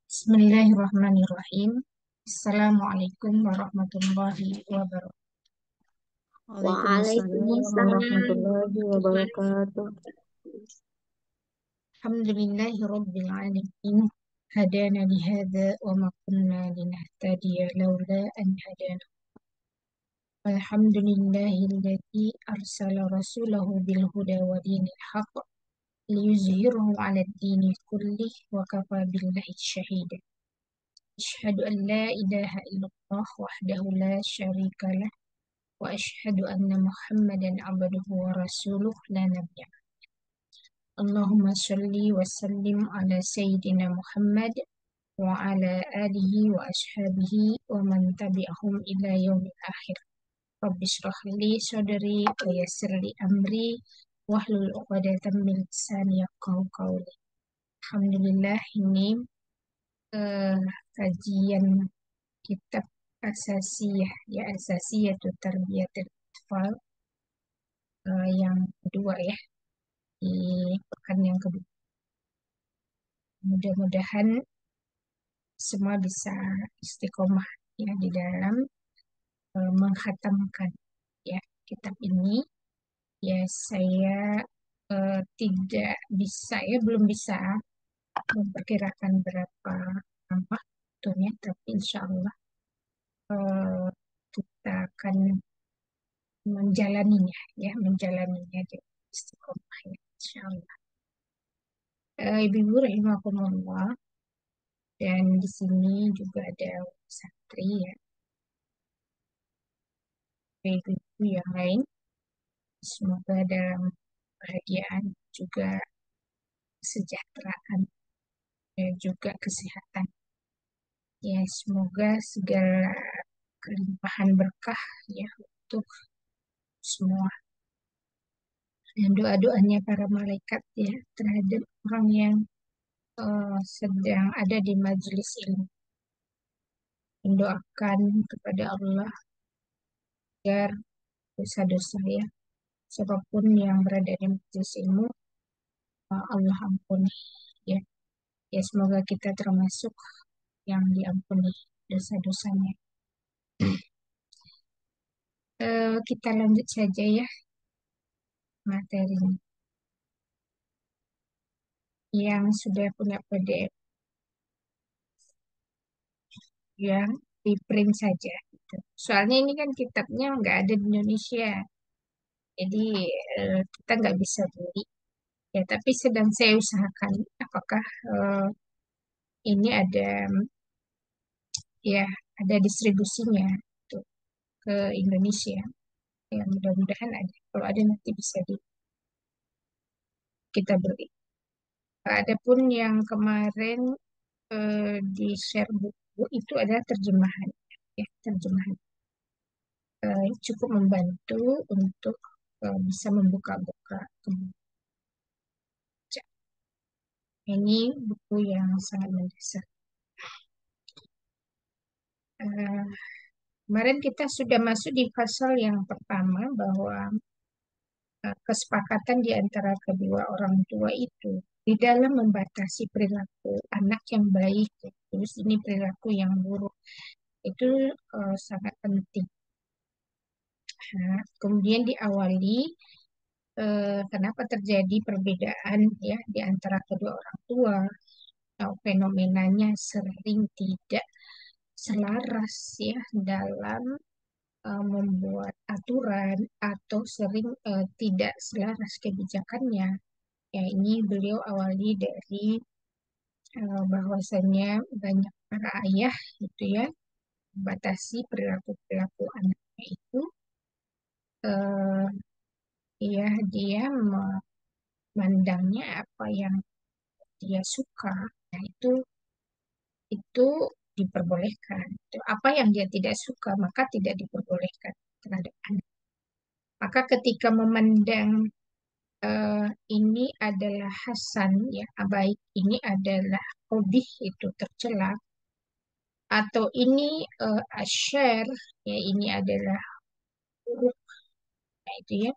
Bismillahirrahmanirrahim. Assalamualaikum warahmatullahi wabarakatuh. Waalaikumsalam Waalaikumsalam warahmatullahi warahmatullahi wabarakatuh. wabarakatuh. Alhamdulillahi rabbil alamin. Hadana lihada wa ma kunna linahtadiya laula an hadana. Alhamdulillahilladzi arsala rasulahu bil huda wa dinil haqq liyuzhirahu 'ala ad-dini kullih wa kafa billahi syahida. Asyhadu an la ilaha illallah wahdahu la syarika lah wa asyhadu anna Muhammadan abduhu wa rasuluh la nabiyya. Allahumma shalli wa sallim ala sayyidina Muhammad wa ala alihi wa ashabihi wa man tabi'ahum ila yaumil akhir. Rabbi shrah li sadri wa yassir li amri wahlul 'uqdatam min lisani yafqahu qawli. Alhamdulillah, ini eh, kajian kitab Asasiyah, ya Asasiyatut Tarbiyatil Atfal, yang kedua ya, di pekan yang kedua. Mudah-mudahan semua bisa istiqomah ya di dalam menghatamkan ya kitab ini. Ya saya tidak bisa ya belum bisa memperkirakan berapa lama waktunya, tapi insya Allah kita akan menjalaninya di istiqomah ya insya Allah. Ibu-ibu rahimakumullah, dan di sini juga ada santri ya, ibu-ibu yang lain. Semoga dalam kebahagiaan juga kesejahteraan dan juga kesehatan. Ya, semoga segala kelimpahan berkah ya untuk semua. Dan doa-doanya para malaikat ya terhadap orang yang sedang ada di majelis ilmu. Mendoakan kepada Allah agar dosa-dosa ya siapapun yang berada di majelis ilmu, Allah ampuni ya. Ya semoga kita termasuk yang diampuni dosa-dosanya. Kita lanjut saja ya materinya. Yang sudah punya PDF yang di print saja gitu. Soalnya ini kan kitabnya nggak ada di Indonesia, jadi kita nggak bisa beli ya. Tapi sedang saya usahakan apakah ini ada ya ada distribusinya tuh ke Indonesia. Ya mudah-mudahan ada. Kalau ada nanti bisa kita beli. Adapun yang kemarin di share buku itu adalah terjemahan, ya terjemahan. Cukup membantu untuk bisa membuka-buka kemudian. Ini buku yang sangat mendasar. Eh, Kemarin kita sudah masuk di pasal yang pertama bahwa kesepakatan di antara kedua orang tua itu di dalam membatasi perilaku anak yang baik, terus ini perilaku yang buruk itu sangat penting. Nah, kemudian diawali kenapa terjadi perbedaan ya di antara kedua orang tua. Fenomenanya sering tidak selaras ya dalam membuat aturan atau sering tidak selaras kebijakannya. Ya, ini beliau awali dari bahwasannya banyak para ayah gitu ya batasi perilaku-perilaku anaknya itu, eh, ya dia memandangnya apa yang dia suka, nah itu diperbolehkan. Apa yang dia tidak suka maka tidak diperbolehkan terhadap anak. Maka ketika memandang ini adalah hasan ya baik, ini adalah hobi itu tercela, atau ini asyar ya ini adalah buruk, nah, itu ya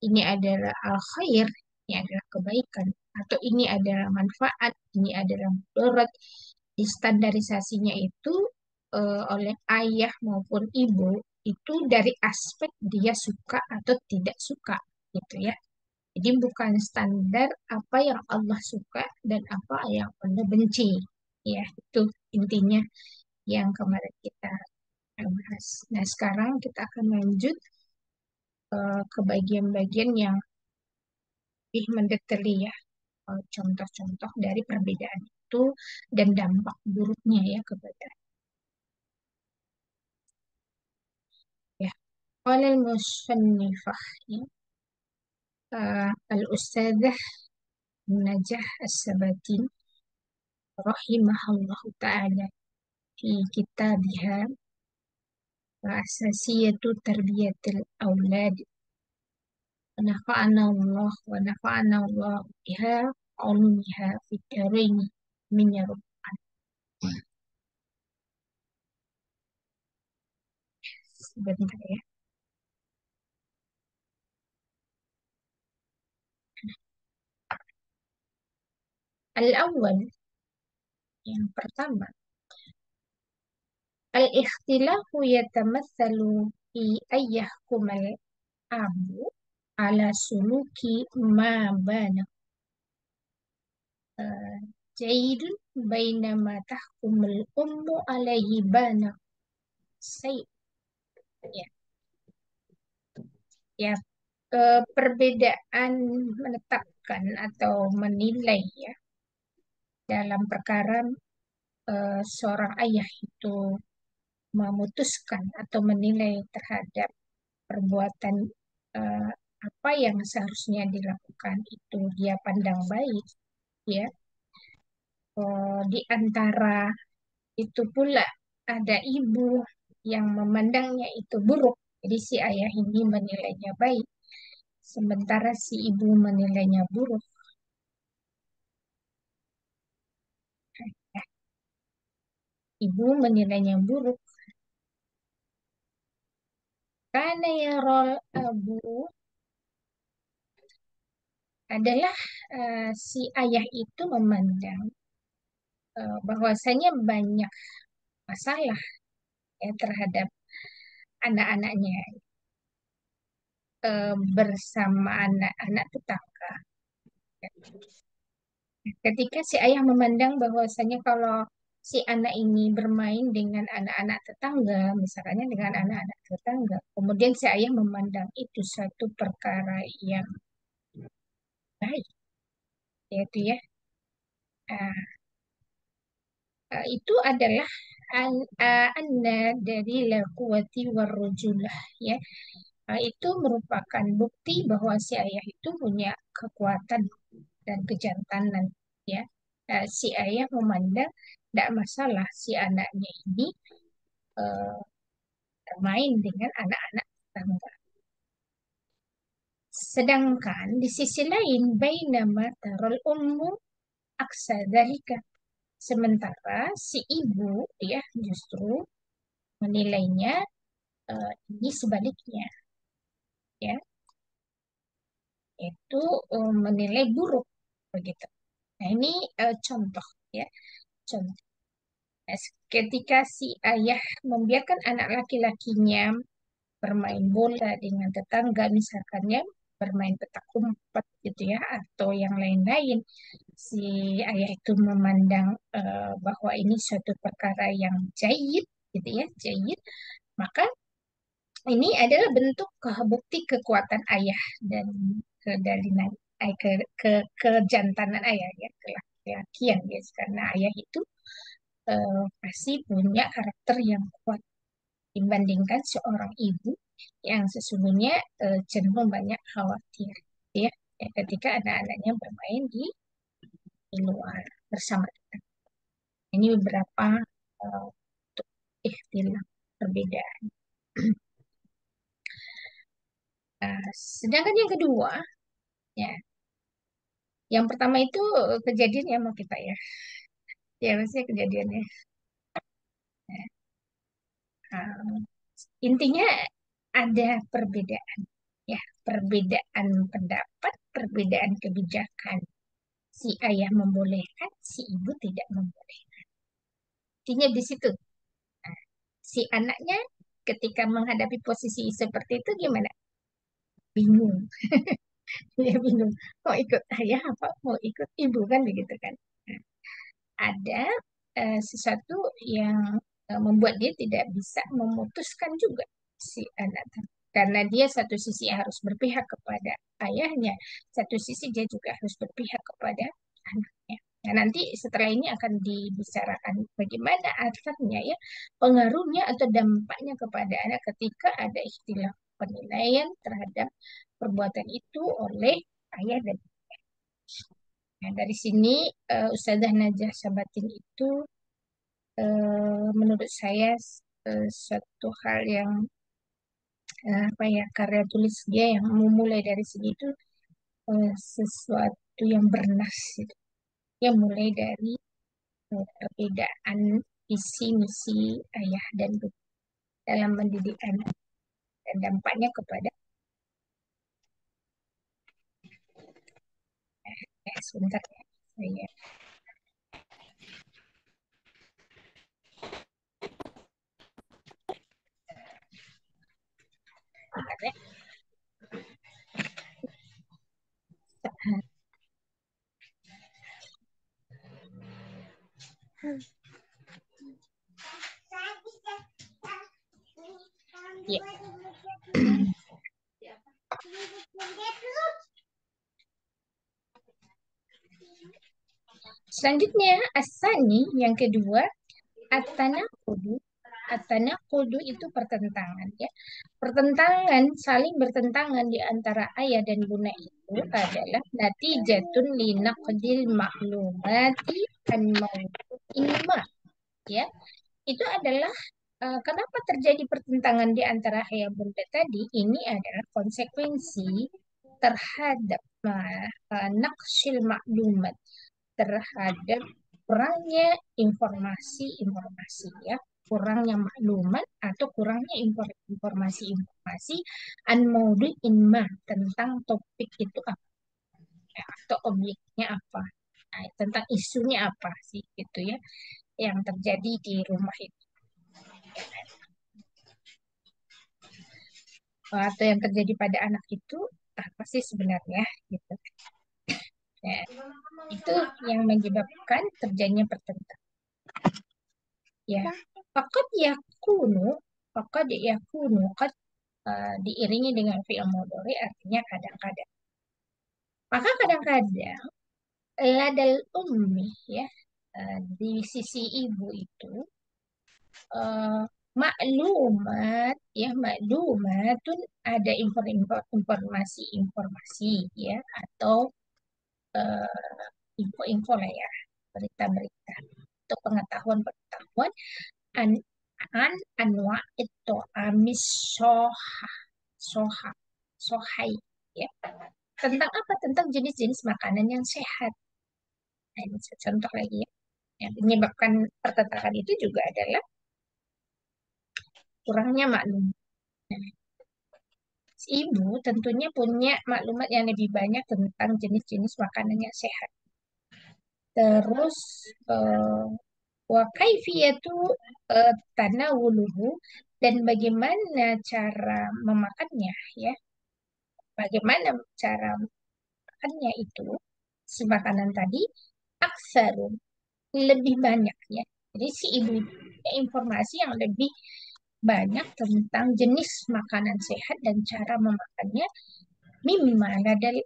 ini adalah al khair, ini adalah kebaikan, atau ini adalah manfaat, ini adalah mudarat. Di standarisasinya itu oleh ayah maupun ibu itu dari aspek dia suka atau tidak suka gitu ya. Jadi bukan standar apa yang Allah suka dan apa yang Allah benci. Ya, itu intinya yang kemarin kita bahas. Nah, sekarang kita akan lanjut ke bagian-bagian yang lebih mendetail ya, contoh-contoh dari perbedaan itu dan dampak buruknya ya kepada ya. Qala al-musannifah ya, al-ustadzah Najah As-Sabatin rahimahullahu taala fi kitabihha asasiyatu tarbiyatil aulad wa nafa'ana Allah biha ulumiha fid dharain min ya rabb. Sebentar ya. Al-awwal, yang pertama, al-ikhtilafu yatamatsalu fi ayyahkumal abu ala suluki ma bana jaidun bainama tahkumul ummu alaihi bana say ya, ya, perbedaan menetapkan atau menilai ya dalam perkara seorang ayah itu memutuskan atau menilai terhadap perbuatan eh, apa yang seharusnya dilakukan itu dia pandang baik ya. Di antara itu pula ada ibu yang memandangnya itu buruk, jadi si ayah ini menilainya baik sementara si ibu menilainya buruk. Ibu menilainya buruk karena ya rol abu adalah si ayah itu memandang bahwasanya banyak masalah ya terhadap anak-anaknya bersama anak-anak tetangga. Ketika si ayah memandang bahwasanya kalau si anak ini bermain dengan anak-anak tetangga, misalnya dengan anak-anak tetangga, kemudian si ayah memandang itu satu perkara yang baik, yaitu ya, ah, itu adalah anna dari la quwati warrujulah ya. Itu merupakan bukti bahwa si ayah itu punya kekuatan dan kejantanan ya. Si ayah memandang tidak masalah si anaknya ini eh, bermain dengan anak-anak tetangga. Sedangkan di sisi lain bainama tarol ummu aksa dalika. Sementara si ibu ya justru menilainya ini sebaliknya ya, itu menilai buruk begitu. Nah, ini contoh ya, contoh. Nah, ketika si ayah membiarkan anak laki-lakinya bermain bola dengan tetangga misalkannya, bermain petak umpet gitu ya atau yang lain-lain, si ayah itu memandang bahwa ini suatu perkara yang jayid gitu ya, jayid, maka ini adalah bentuk bukti kekuatan ayah dan kedalinan ke kejantanan ayah ya, kelaki-lakian ya, karena ayah itu pasti punya karakter yang kuat dibandingkan seorang ibu yang sesungguhnya cenderung banyak khawatir ya, ya ketika anak-anaknya bermain di luar bersama kita. Ini beberapa untuk ikhtilaf perbedaan. Sedangkan yang kedua, ya, yang pertama itu kejadian yang mau kita ya, ya maksudnya kejadiannya. Uh, Intinya ada perbedaan, ya, perbedaan pendapat, perbedaan kebijakan. Si ayah membolehkan, si ibu tidak membolehkan. Intinya di situ. Nah, si anaknya ketika menghadapi posisi seperti itu gimana? Bingung. Dia bingung. Mau ikut ayah apa mau ikut ibu kan begitu kan. Nah, ada sesuatu yang membuat dia tidak bisa memutuskan juga si anak tadi. Karena dia satu sisi harus berpihak kepada ayahnya, satu sisi dia juga harus berpihak kepada anaknya. Nah, nanti setelah ini akan dibicarakan bagaimana akhirnya ya pengaruhnya atau dampaknya kepada anak ketika ada istilah penilaian terhadap perbuatan itu oleh ayah dan. Nah, dari sini Ustazah Najah Sabatin itu menurut saya suatu hal yang apa ya karya tulis dia yang memulai dari sini itu sesuatu yang bernas gitu. Yang mulai dari perbedaan visi misi ayah dan ibu dalam mendidik anak dan dampaknya kepada sebentar ya saya sebentar ya. Ya. Selanjutnya asani yang kedua atanakudu. Atanakudu itu pertentangan ya. Pertentangan saling bertentangan di antara ayah dan bunda itu adalah natijatun linaqdil maklumati an maudu'in ya. Itu adalah kenapa terjadi pertentangan di antara ayah bunda tadi? Ini adalah konsekuensi terhadap naqsil maklumat terhadap kurangnya informasi-informasi ya, kurangnya maklumat atau kurangnya informasi-informasi an maudu'in ma tentang topik itu apa ya, atau objeknya apa. Nah, tentang isunya apa sih gitu ya yang terjadi di rumah itu atau yang terjadi pada anak itu apa sih sebenarnya gitu. Nah, itu yang menyebabkan terjadinya pertentangan. Ya, fakat yakunu, fakat yakunu, kad diiringi dengan fi'il mudhari artinya kadang-kadang. Maka kadang-kadang ladal ummi ya di sisi ibu itu eh, maklumat ya maklumatun ada informasi-informasi ya atau eh, info-info lah ya berita-berita atau pengetahuan-pengetahuan an an anwa itu amis soha soha sohai ya tentang apa tentang jenis-jenis makanan yang sehat. Nah, ini contoh lagi ya yang menyebabkan pertentangan itu juga adalah kurangnya maklum. Nah, si ibu tentunya punya maklumat yang lebih banyak tentang jenis-jenis makanan yang sehat. Terus eh, wa kaifiyatu tanawuluhu dan bagaimana cara memakannya ya. Bagaimana cara makannya itu si makanan tadi aksarun lebih banyak ya. Jadi si ibu itu punya informasi yang lebih banyak tentang jenis makanan sehat dan cara memakannya mimma dari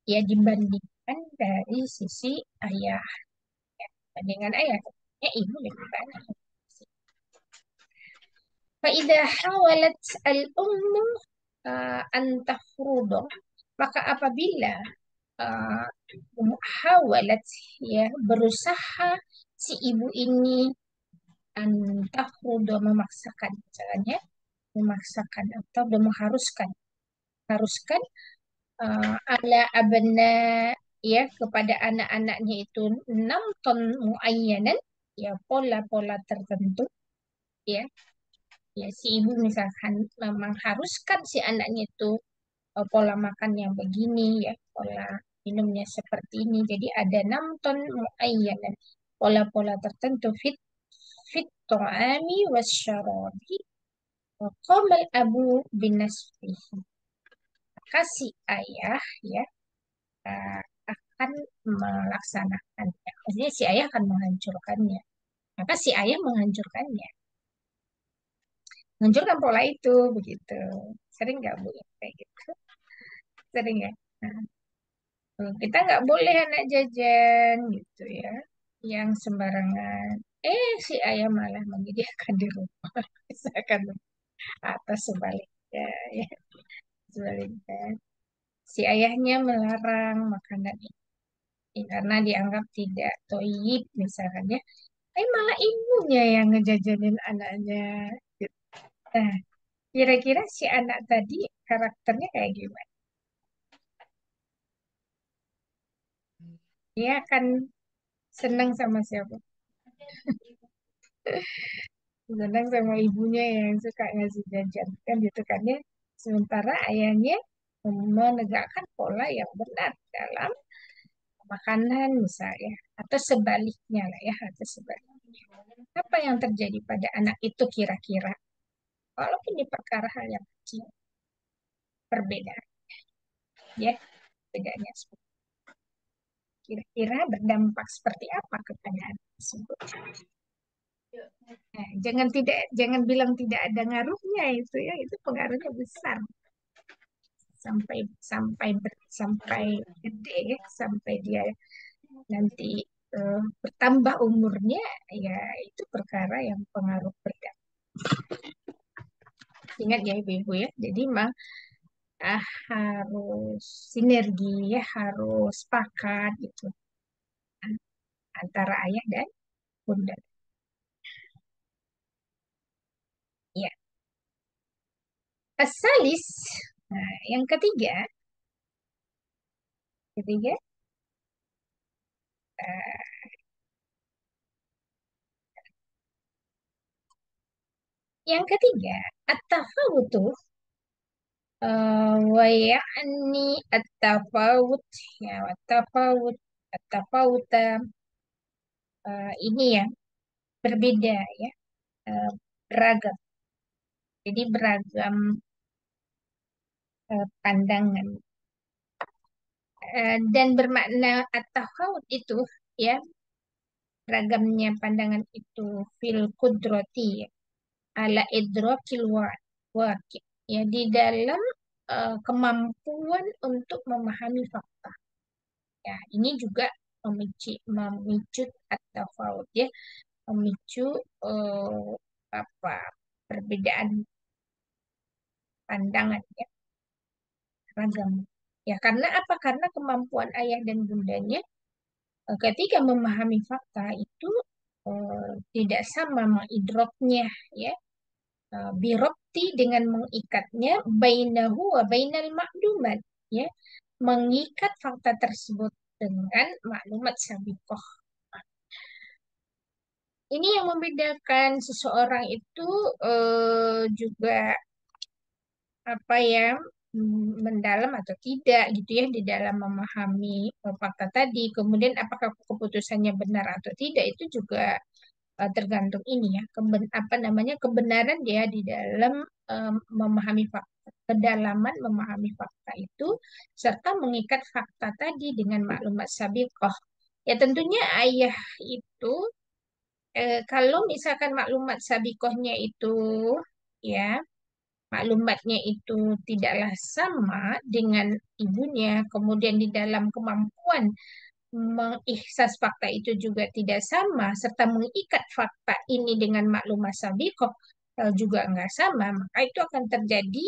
ya dibandingkan dari sisi ayah dengan ayah ya ibu lebih banyak. Faidah hawalat al-ummu an tafrudu maka apabila uh, hawalat ya berusaha si ibu ini an tafrudu memaksakan misalnya memaksakan atau mengharuskan haruskan ala abna ya kepada anak-anaknya itu 6 ton muayyanan ya pola-pola tertentu ya ya si ibu misalkan memang haruskan si anaknya itu pola makan yang begini ya pola minumnya seperti ini jadi ada 6 ton muayyanan pola-pola tertentu fit fit ta'ami wasyarabi wa qamal abu binasfihi. Maka si ayah ya uh, akan melaksanakannya. Maksudnya si ayah akan menghancurkannya. Maka si ayah menghancurkannya. Menghancurkan pola itu begitu. Sering nggak Bu ya, kayak gitu? Sering ya. Nah, kita nggak boleh anak jajan gitu ya, yang sembarangan. Si ayah malah menyediakan di rumah, misalkan atau sebaliknya ya, sebaliknya. Si ayahnya melarang makanan ini karena dianggap tidak toyib misalkan ya. Malah ibunya yang ngejajanin anaknya. Gitu. Nah, kira-kira si anak tadi karakternya kayak gimana? Dia akan senang sama siapa? Senang sama ibunya yang suka ngasih jajan kan gitu kan ya. Sementara ayahnya menegakkan pola yang benar dalam makanan misalnya atau sebaliknya lah ya atau sebaliknya. Apa yang terjadi pada anak itu kira-kira? Walaupun di perkara hal yang kecil, perbedaan ya, bedanya kira-kira berdampak seperti apa kepada anak tersebut? Nah, jangan bilang tidak ada ngaruhnya itu ya, itu pengaruhnya besar sampai sampai gede ya, sampai dia nanti bertambah umurnya ya itu perkara yang pengaruh berdampak. Ingat ya ibu-ibu ya. Jadi mah harus sinergi ya, harus sepakat gitu antara ayah dan bunda. Ya, asalis. Nah, yang ketiga, eh, yang ketiga, at-tafawutu wa ya'ni at-tafawut ya, at-tafawut at-tafawuta ini ya berbeda ya, eh, beragam. Jadi beragam pandangan. Dan bermakna at-tafawut itu ya beragamnya pandangan itu fil kudrati ya, ala idrakil waqi ya di dalam kemampuan untuk memahami fakta. Ya, ini juga memicu at-tafawut ya, memicu apa perbedaan pandangan ya, ragam. Ya, karena apa? Karena kemampuan ayah dan bundanya ketika memahami fakta itu tidak sama mengidroknya ya. Birokti dengan mengikatnya bainahu wa bainal maklumat ya. Mengikat fakta tersebut dengan maklumat sabiqah. Ini yang membedakan seseorang itu juga apa ya mendalam atau tidak gitu ya di dalam memahami fakta tadi. Kemudian apakah keputusannya benar atau tidak itu juga tergantung ini ya apa namanya kebenaran dia di dalam memahami fakta, kedalaman memahami fakta itu serta mengikat fakta tadi dengan maklumat sabiqah. Ya tentunya ayah itu kalau misalkan maklumat sabiqahnya itu ya maklumatnya itu tidaklah sama dengan ibunya, kemudian di dalam kemampuan mengihsas fakta itu juga tidak sama, serta mengikat fakta ini dengan maklumat sabiqah juga enggak sama, maka itu akan terjadi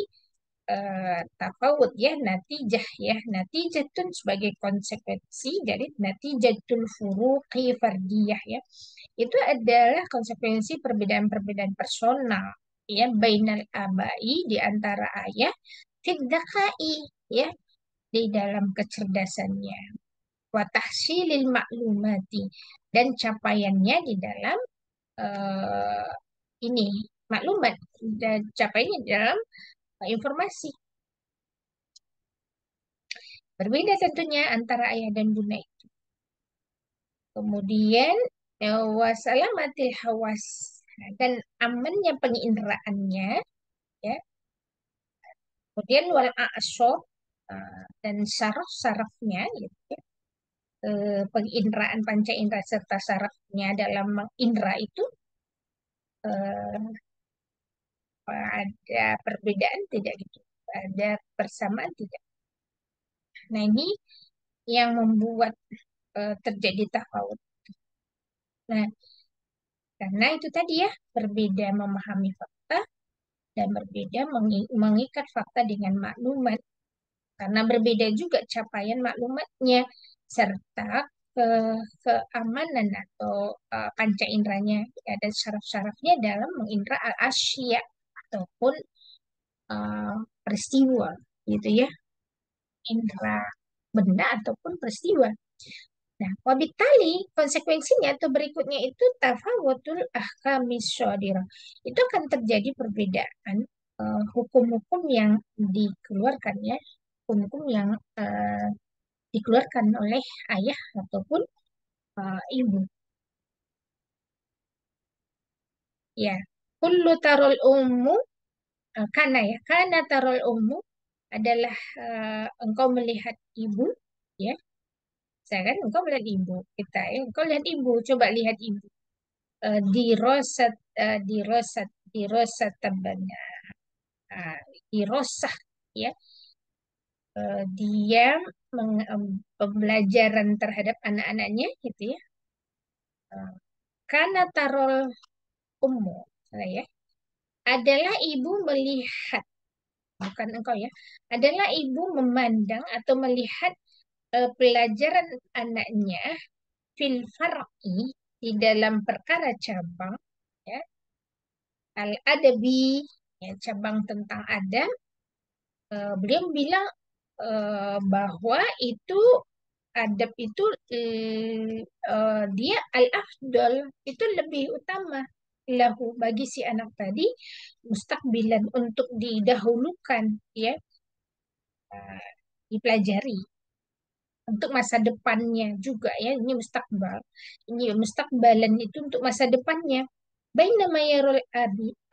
tafawut ya, natijatun sebagai konsekuensi dari natijatul furuqi fardiyah ya. Itu adalah konsekuensi perbedaan-perbedaan personal ya bainal abai di antara ayah fiddakai ya di dalam kecerdasannya wa tahsilil maklumati dan capaiannya di dalam eh, ini maklumat dan capaiannya di dalam informasi. Berbeda tentunya antara ayah dan bunda itu. Kemudian Ya, wa salamatil hawas dan amannya penginderaan ya. Kemudian wal a'sab dan saraf-sarafnya gitu ya. Penginderaan panca indera serta sarafnya dalam mengindra itu eh, ada perbedaan tidak gitu. Ada persamaan tidak. Nah, ini yang membuat terjadi tafawut. Nah, karena itu tadi ya, berbeda memahami fakta dan berbeda mengikat fakta dengan maklumat. Karena berbeda juga capaian maklumatnya serta keamanan atau panca inderanya ada syaraf-syarafnya dalam mengindra al-asya ataupun eh, peristiwa gitu ya, indra benda ataupun peristiwa. Nah, wabitali konsekuensinya atau berikutnya itu tafawutul ahkamis syadira. Itu akan terjadi perbedaan hukum-hukum yang dikeluarkan ya, hukum-hukum yang dikeluarkan oleh ayah ataupun ibu. Ya, kullu tarul ummu karena tarul ummu adalah engkau melihat ibu, ya. Saya kan engkau melihat ibu kita, ya. Engkau lihat ibu, coba lihat ibu. Di rosat tabana, di rosah, ya. Dia pembelajaran terhadap anak-anaknya, gitu ya. Karena tarol ummu, salah ya, adalah ibu melihat, bukan engkau ya, adalah ibu memandang atau melihat pelajaran anaknya fil far'i di dalam perkara cabang ya, al adabi ya, cabang tentang adab. Beliau bilang bahwa itu adab itu dia al afdal, itu lebih utama lahu bagi si anak tadi, mustakbilan untuk didahulukan ya, dipelajari untuk masa depannya juga ya, ini mustakbal, ini mustakbalan itu untuk masa depannya. Bainama yarul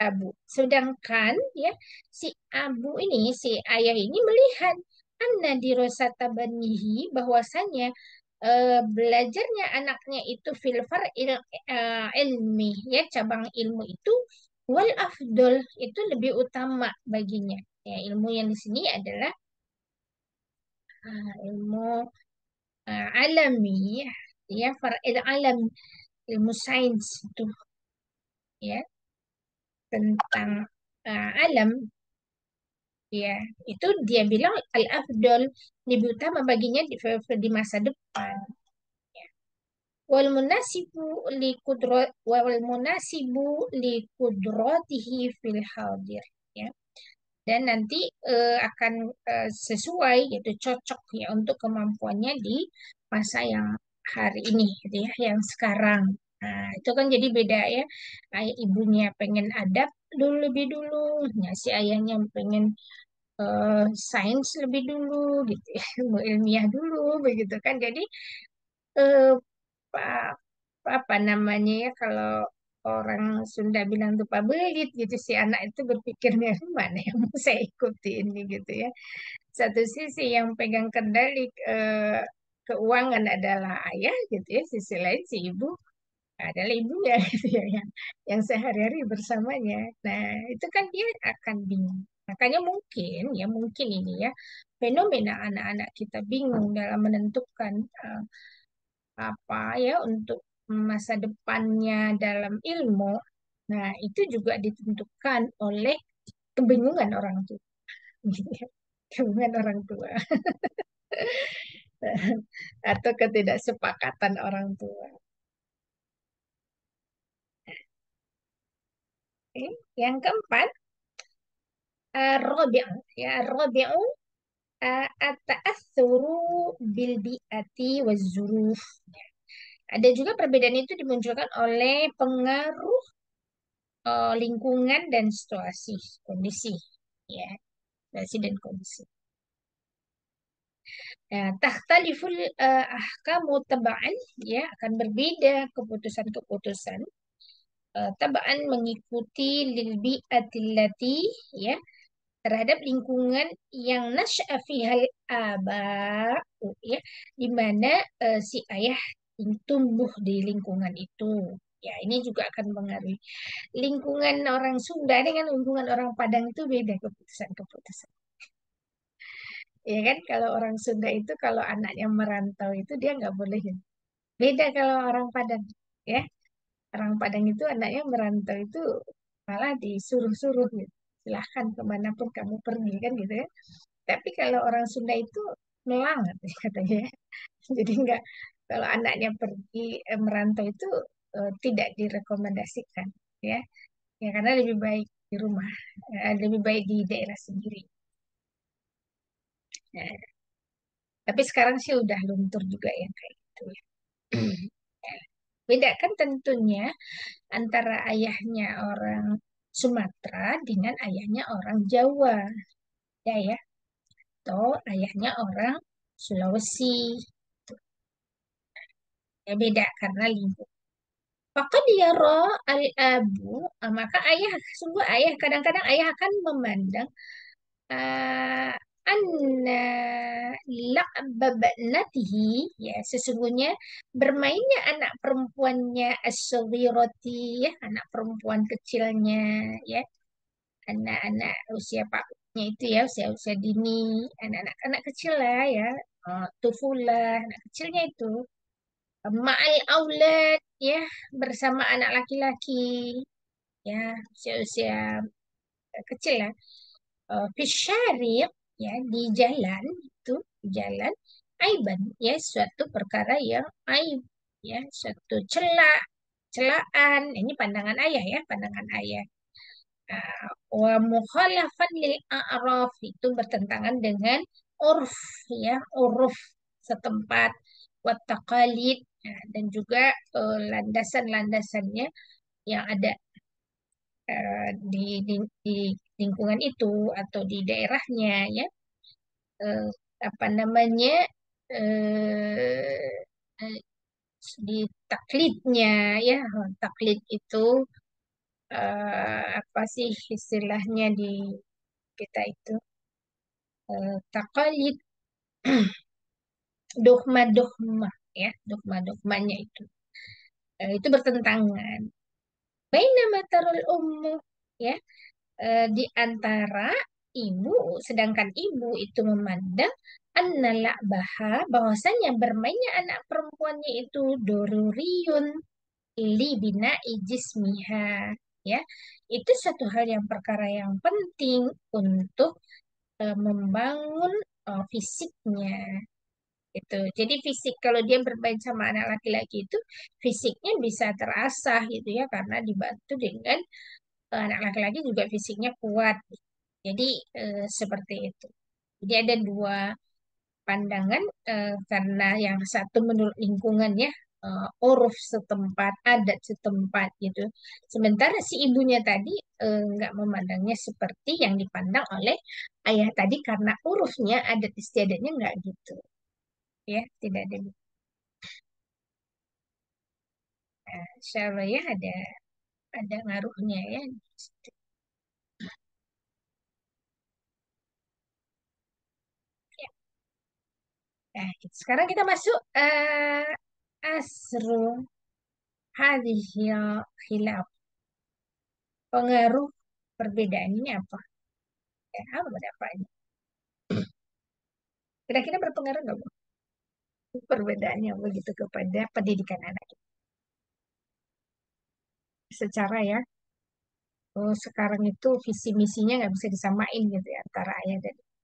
abu, sedangkan ya si abu ini, si ayah ini melihat anna dirosata banihi, bahwasanya belajarnya anaknya itu fil far'il ilmi ya, cabang ilmu itu wal afdol, itu lebih utama baginya ya. Ilmu yang di sini adalah ilmu alami ya, far'il alam, ilmu sains itu ya, tentang alam ya. Itu dia bilang al afdol, lebih utama baginya di masa depan ya. Wal munasibu li fil hadir ya. Dan nanti akan sesuai, yaitu cocok ya untuk kemampuannya di masa yang hari ini gitu ya, yang sekarang. Nah, itu kan jadi beda ya. Ayah ibunya pengen adab dulu, lebih dulu, nah si ayahnya pengen sains lebih dulu gitu ya, ilmu ilmiah dulu begitu kan. Jadi eh, pa- apa namanya ya, kalau orang Sunda bilang tuh pabelit gitu, si anak itu berpikirnya mana yang mau saya ikuti ini gitu ya. Satu sisi yang pegang kendali keuangan adalah ayah gitu ya, sisi lain si ibu adalah ibunya gitu ya, yang sehari-hari bersamanya. Nah, itu kan dia akan bingung. Makanya mungkin ya, mungkin ini ya fenomena anak-anak kita bingung dalam menentukan apa ya untuk masa depannya dalam ilmu. Nah, itu juga ditentukan oleh kebingungan orang tua. Gitu ya. Kebingungan orang tua atau ketidaksepakatan orang tua. Oke. Yang keempat, rabi'u ya, rabi'u at-ta'assuru bil bi'ati waz-zuruf. Ada juga perbedaan itu dimunculkan oleh pengaruh lingkungan dan situasi, kondisi ya, situasi dan kondisi. Takhtaliful ahkamu taba'an, ya, akan berbeda keputusan-keputusan taba'an mengikuti lil bi'atillati, ya, terhadap lingkungan yang nasya'a fihal aba, ya, di mana si ayah tumbuh di lingkungan itu. Ya, ini juga akan mengaruhi. Lingkungan orang Sunda dengan lingkungan orang Padang itu beda keputusan-keputusan. Ya kan, kalau orang Sunda itu kalau anaknya merantau itu dia nggak boleh. Beda kalau orang Padang, ya. Orang Padang itu anaknya merantau itu malah disuruh-suruh gitu. Silahkan kemanapun kamu pergi kan gitu ya. Tapi kalau orang Sunda itu melangat katanya, ya. Jadi enggak, kalau anaknya pergi merantau itu tidak direkomendasikan, ya. Ya karena lebih baik di rumah, lebih baik di daerah sendiri. Nah, tapi sekarang sih udah luntur juga yang kayak gitu ya. Beda kan tentunya antara ayahnya orang Sumatera dengan ayahnya orang Jawa, ya ya, atau ayahnya orang Sulawesi. Ya beda karena lingkup. Faqad yara al-abu, maka ayah, sungguh ayah, kadang-kadang ayah akan memandang uh, anna la'ba banatihi, ya, sesungguhnya bermainnya anak perempuannya as-saghirati, ya, anak perempuan kecilnya, ya, anak-anak usia paknya itu, ya, usia-usia dini, anak-anak anak kecil lah, ya, tufulah, anak kecilnya itu, ma'al aulad, ya, bersama anak laki-laki, ya, usia-usia kecil lah, fisyariq, ya, di jalan itu, di jalan, aiban, ya, suatu perkara yang aib, ya, suatu celaan, ini pandangan ayah, ya, pandangan ayah. Wa mukhalafan lil a'raf, itu bertentangan dengan urf, ya, uruf setempat, wa taqalid, ya, dan juga landasan-landasannya yang ada di lingkungan itu atau di daerahnya, ya. Eh, apa namanya, eh, eh, di taklidnya, ya, taklid itu apa sih istilahnya di kita itu, takalid, dogma-dogma, ya, dogma-dogmanya itu bertentangan. Bainama tarul ummu, ya, di antara ibu, sedangkan ibu itu memandang annala baha, bahwasanya bermainnya anak perempuannya itu doruriun li bina'i jismiha, ya, itu satu hal yang perkara yang penting untuk membangun fisiknya itu. Jadi fisik kalau dia bermain sama anak laki-laki itu fisiknya bisa terasah gitu ya, karena dibantu dengan anak laki-laki juga fisiknya kuat. Jadi seperti itu. Jadi ada dua pandangan, karena yang satu menurut lingkungannya, uruf setempat, adat setempat gitu. Sementara si ibunya tadi nggak memandangnya seperti yang dipandang oleh ayah tadi karena urufnya, adat istiadatnya nggak gitu. Ya, tidak ada. Insya Allah ya ada ngaruhnya ya. Ya. Nah, sekarang kita masuk asru hadhihi khilaf. Pengaruh perbedaan ini apa? Ya, apa pendapatnya? Kira-kira berpengaruh nggak Bu, perbedaannya begitu kepada pendidikan anak kita? Secara ya, sekarang itu visi misinya nggak bisa disamain gitu ya antara ayah dan ibu.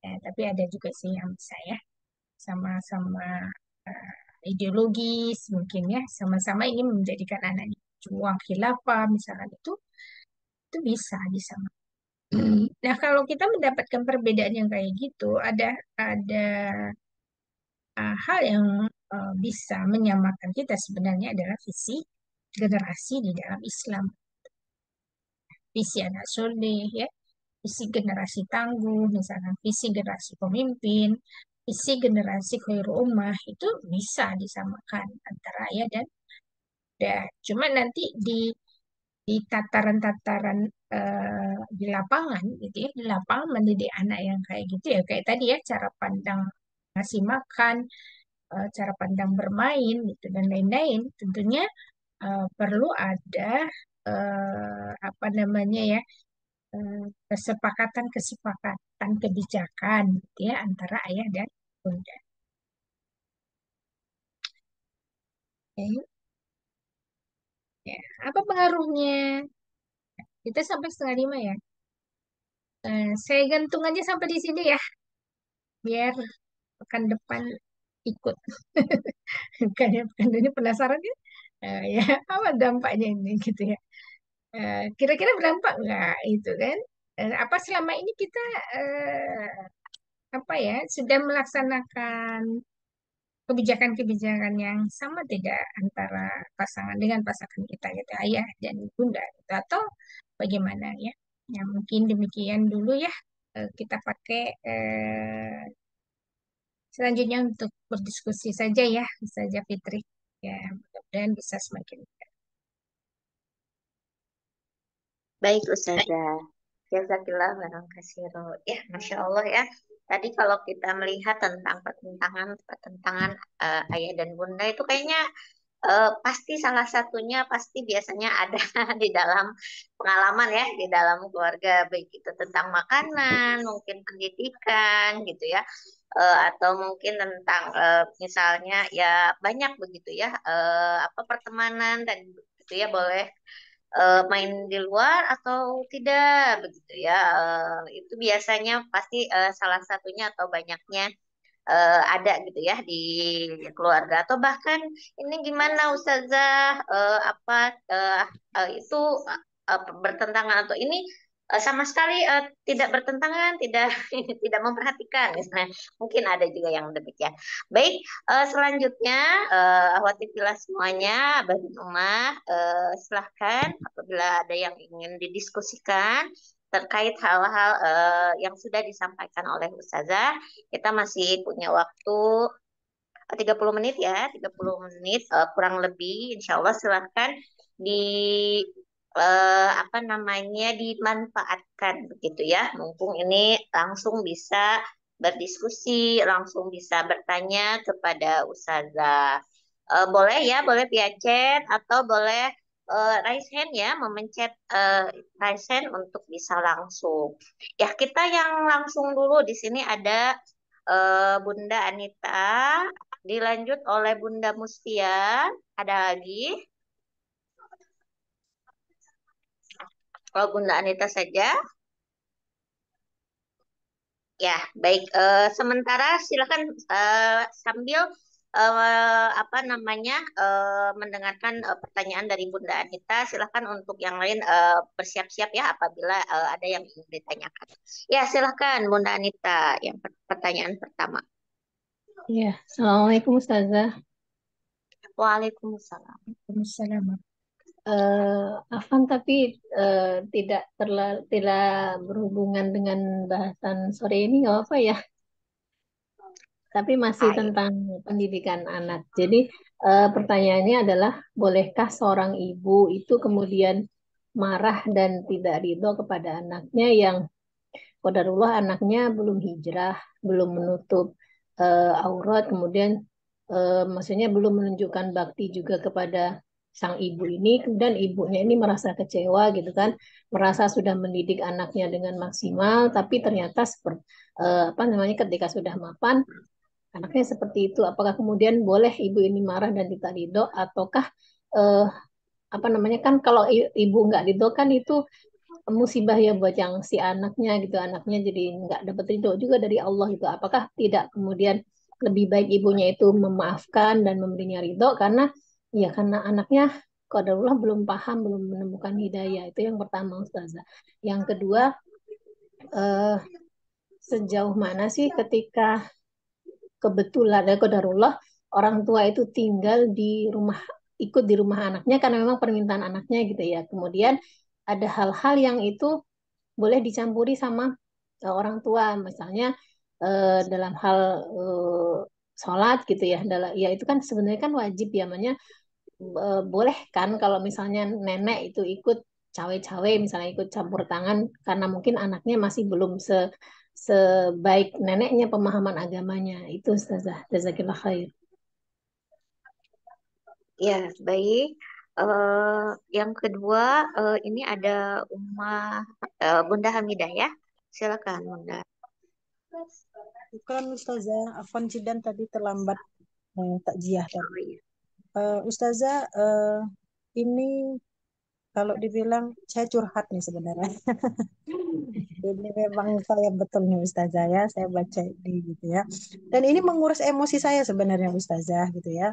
Ya, tapi ada juga sih yang bisa ya, sama-sama ideologis mungkin ya, sama-sama ini menjadikan anaknya juang khilafah misalkan, itu bisa. Nah, kalau kita mendapatkan perbedaan yang kayak gitu, ada hal yang bisa menyamakan kita sebenarnya adalah visi generasi di dalam Islam, visi anak soleh, ya, visi generasi tangguh, misalkan visi generasi pemimpin, visi generasi khairul ummah itu bisa disamakan antara ayah dan bunda. Cuma nanti di tataran-tataran di lapangan gitu ya, di lapangan mendidik anak yang kayak gitu ya, kayak tadi ya, cara pandang ngasih makan, cara pandang bermain gitu dan lain-lain. Tentunya perlu ada apa namanya ya, kesepakatan kebijakan gitu ya antara ayah dan bunda. Oke. Ya, apa pengaruhnya? Kita sampai 4:30 ya. Saya gantung aja sampai di sini ya, biar pekan depan ikut. Kayaknya pekan ini penasaran ya. Ya, apa dampaknya ini gitu ya. Kira-kira berdampak nggak itu kan? Apa selama ini kita apa ya, sudah melaksanakan kebijakan-kebijakan yang sama tidak antara pasangan dengan pasangan kita gitu, ayah dan bunda gitu, atau bagaimana ya? Ya mungkin demikian dulu ya. Kita pakai selanjutnya untuk berdiskusi saja ya, saja Fitri. Ya, mudah-mudahan bisa semakin. Baik, Ustazah. Jazakillah khairan katsiro. Ya, Masya Allah ya. Tadi kalau kita melihat tentang pertentangan ayah dan bunda itu kayaknya pasti salah satunya pasti biasanya ada di dalam pengalaman ya, di dalam keluarga, baik itu tentang makanan, mungkin pendidikan gitu ya. Atau mungkin tentang misalnya ya banyak begitu ya, apa pertemanan dan gitu ya, boleh main di luar atau tidak begitu ya. Itu biasanya pasti salah satunya atau banyaknya ada gitu ya di keluarga, atau bahkan ini gimana Ustazah, apa itu bertentangan atau ini sama sekali tidak bertentangan, tidak tidak memperhatikan misalnya, mungkin ada juga yang demikian. Baik, selanjutnya Ahwati Fillah semuanya, Bagi Umah, silahkan apabila ada yang ingin didiskusikan terkait hal-hal yang sudah disampaikan oleh Ustazah. Kita masih punya waktu 30 menit ya, 30 menit kurang lebih. Insya Allah silahkan di apa namanya dimanfaatkan begitu ya. Mumpung ini langsung bisa berdiskusi, langsung bisa bertanya kepada Ustazah. Boleh ya, boleh via chat atau boleh raise hand ya, memencet raise hand untuk bisa langsung. Ya, kita yang langsung dulu di sini ada Bunda Anita, dilanjut oleh Bunda Mustia. Ada lagi? Kalau Bunda Anita saja. Ya, baik. Sementara silakan sambil apa namanya mendengarkan pertanyaan dari Bunda Anita. Silakan untuk yang lain bersiap-siap ya apabila ada yang ingin ditanyakan. Ya, silakan Bunda Anita. Yang pertanyaan pertama. Ya, Assalamualaikum Ustazah. Waalaikumsalam. Waalaikumsalam. Afan tapi tidak berhubungan dengan bahasan sore ini nggak apa ya, tapi masih Ayo. tentang pendidikan anak. Jadi pertanyaannya adalah, bolehkah seorang ibu itu kemudian marah dan tidak ridho kepada anaknya yang qadarullah anaknya belum hijrah, belum menutup aurat, kemudian maksudnya belum menunjukkan bakti juga kepada sang ibu ini, dan ibunya ini merasa kecewa gitu kan, merasa sudah mendidik anaknya dengan maksimal, tapi ternyata seperti apa namanya, ketika sudah mapan anaknya seperti itu. Apakah kemudian boleh ibu ini marah dan tidak ridho, ataukah eh, apa namanya, kan kalau ibu nggak ridho kan itu musibah ya buat yang si anaknya gitu, anaknya jadi nggak dapat ridho juga dari Allah gitu. Apakah tidak kemudian lebih baik ibunya itu memaafkan dan memberinya ridho, karena ya karena anaknya qadarullah belum paham, belum menemukan hidayah. Itu yang pertama Ustazah. Yang kedua, eh, sejauh mana sih ketika kebetulan ya qadarullah orang tua itu tinggal di rumah, ikut di rumah anaknya karena memang permintaan anaknya gitu ya, kemudian ada hal-hal yang itu boleh dicampuri sama orang tua, misalnya dalam hal eh, sholat gitu ya. Ya itu kan sebenarnya kan wajib ya, namanya boleh kan kalau misalnya nenek itu ikut cawe-cawe, misalnya ikut campur tangan karena mungkin anaknya masih belum sebaik neneknya pemahaman agamanya. Itu Ustazah. Jazakillah khair. Ya, baik. Eh, yang kedua, ini ada Bunda Hamidah ya. Silakan Bunda. Bukan Ustazah, Afwan Jidan tadi terlambat takziah tadi. Oh, iya. Ustazah, ini kalau dibilang saya curhat nih sebenarnya. Ini memang saya betul nih Ustazah ya, saya baca di gitu ya. Dan ini menguras emosi saya sebenarnya Ustazah gitu ya.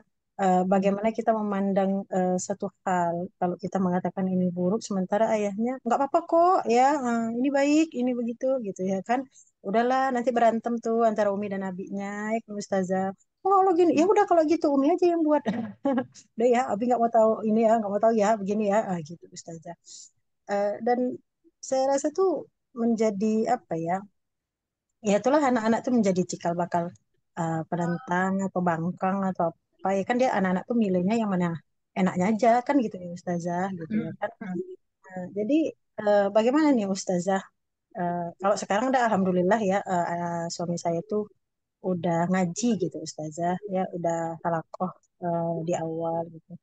Bagaimana kita memandang satu hal, kalau kita mengatakan ini buruk, sementara ayahnya nggak apa-apa kok ya, ini baik, ini begitu gitu ya kan. Udahlah nanti berantem tuh antara Umi dan Abinya, ya kan, Ustazah. Oh kalau gini, ya udah kalau gitu Umi aja yang buat. Udah ya, Abi nggak mau tahu ini ya, nggak mau tahu ya, begini ya, gitu Ustazah. Dan saya rasa tuh menjadi apa ya? Ya itulah anak-anak tuh menjadi cikal bakal penentang atau bangkang atau apa ya kan dia anak-anak tuh milihnya yang mana enaknya aja kan gitu ya Ustazah gitu ya kan. Jadi bagaimana nih Ustazah? Kalau sekarang udah alhamdulillah ya suami saya tuh udah ngaji gitu Ustazah ya udah halakoh di awal gitu.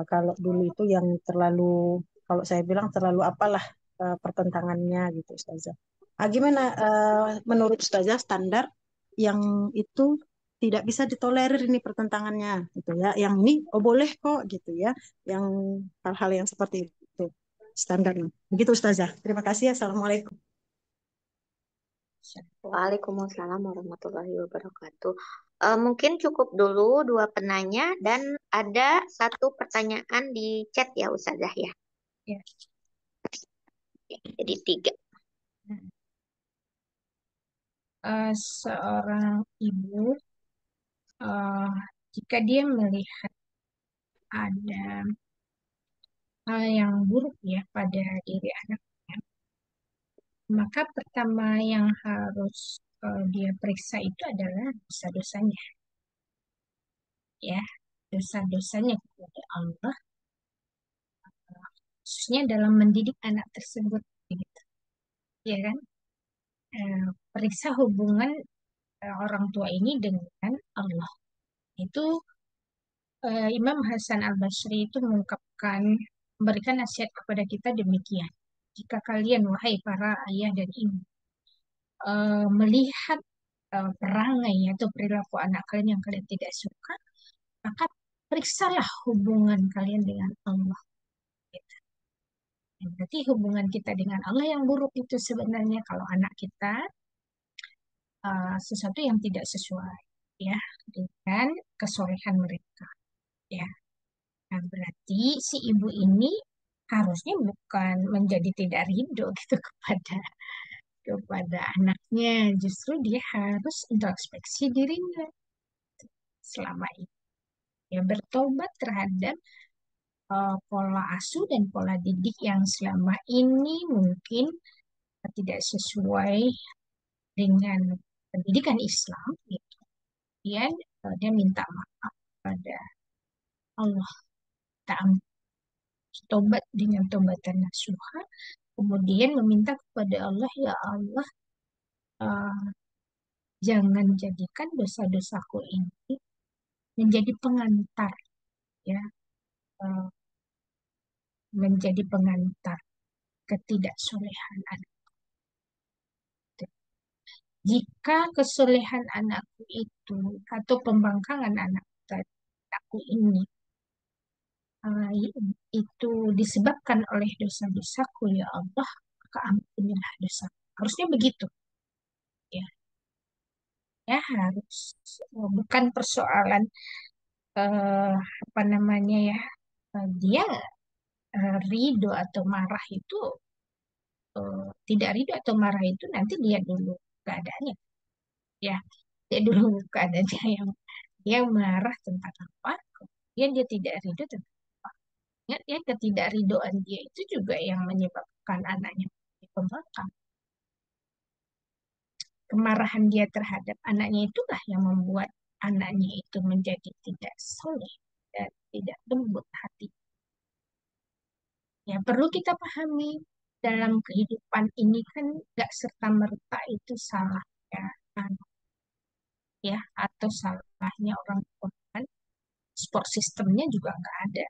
Kalau dulu itu yang terlalu, kalau saya bilang terlalu apalah pertentangannya gitu Ustazah. Gimana menurut Ustazah standar yang itu tidak bisa ditolerir ini pertentangannya gitu ya. Yang ini oh boleh kok gitu ya. Yang hal-hal yang seperti itu standarnya. Begitu Ustazah. Terima kasih. Assalamualaikum. Waalaikumsalam warahmatullahi wabarakatuh. Mungkin cukup dulu dua penanya dan ada satu pertanyaan di chat ya Ustazah ya. Ya. Jadi tiga. Seorang ibu, eh, jika dia melihat ada hal yang buruk ya pada diri anaknya, maka pertama yang harus dia periksa itu adalah dosa-dosanya, ya, dosa-dosanya kepada Allah, khususnya dalam mendidik anak tersebut, gitu, ya kan? Periksa hubungan orang tua ini dengan Allah. Itu Imam Hasan Al-Basri itu mengungkapkan, memberikan nasihat kepada kita demikian. Jika kalian, wahai para ayah dan ibu, melihat perangai atau perilaku anak kalian yang kalian tidak suka, maka periksalah hubungan kalian dengan Allah. Gitu. Berarti hubungan kita dengan Allah yang buruk itu sebenarnya kalau anak kita sesuatu yang tidak sesuai ya dengan kesolehan mereka. Ya, nah, berarti si ibu ini harusnya bukan menjadi tidak ridho gitu kepada anaknya, justru dia harus introspeksi dirinya selama ini. Ya, bertobat terhadap pola asuh dan pola didik yang selama ini mungkin tidak sesuai dengan pendidikan Islam. Gitu. Kemudian dia minta maaf pada Allah, tak tobat dengan tobatan nasuha, kemudian meminta kepada Allah, ya Allah, eh, jangan jadikan dosa-dosaku ini menjadi pengantar, ya, eh, menjadi pengantar ketidaksolehan anak. Jika kesolehan anakku itu atau pembangkangan anakku ini eh, itu disebabkan oleh dosa-dosaku, ya Allah, maka ampunilah dosa. Harusnya begitu, ya. Ya harus bukan persoalan eh, apa namanya ya, dia ridho atau marah itu, tidak ridho atau marah itu nanti dia dulu keadaannya, ya, dia dulu keadaannya yang dia marah tentang apa, kemudian dia tidak ridho tentang apa. Ingat ya, ketidakridhoan dia itu juga yang menyebabkan anaknya menjadi pembangkang. kemarahan dia terhadap anaknya itulah yang membuat anaknya itu menjadi tidak soleh dan tidak lembut hati. Ya, perlu kita pahami dalam kehidupan ini kan nggak serta merta itu salah ya, anak ya atau salahnya orang tua kan. Support sistemnya juga nggak ada.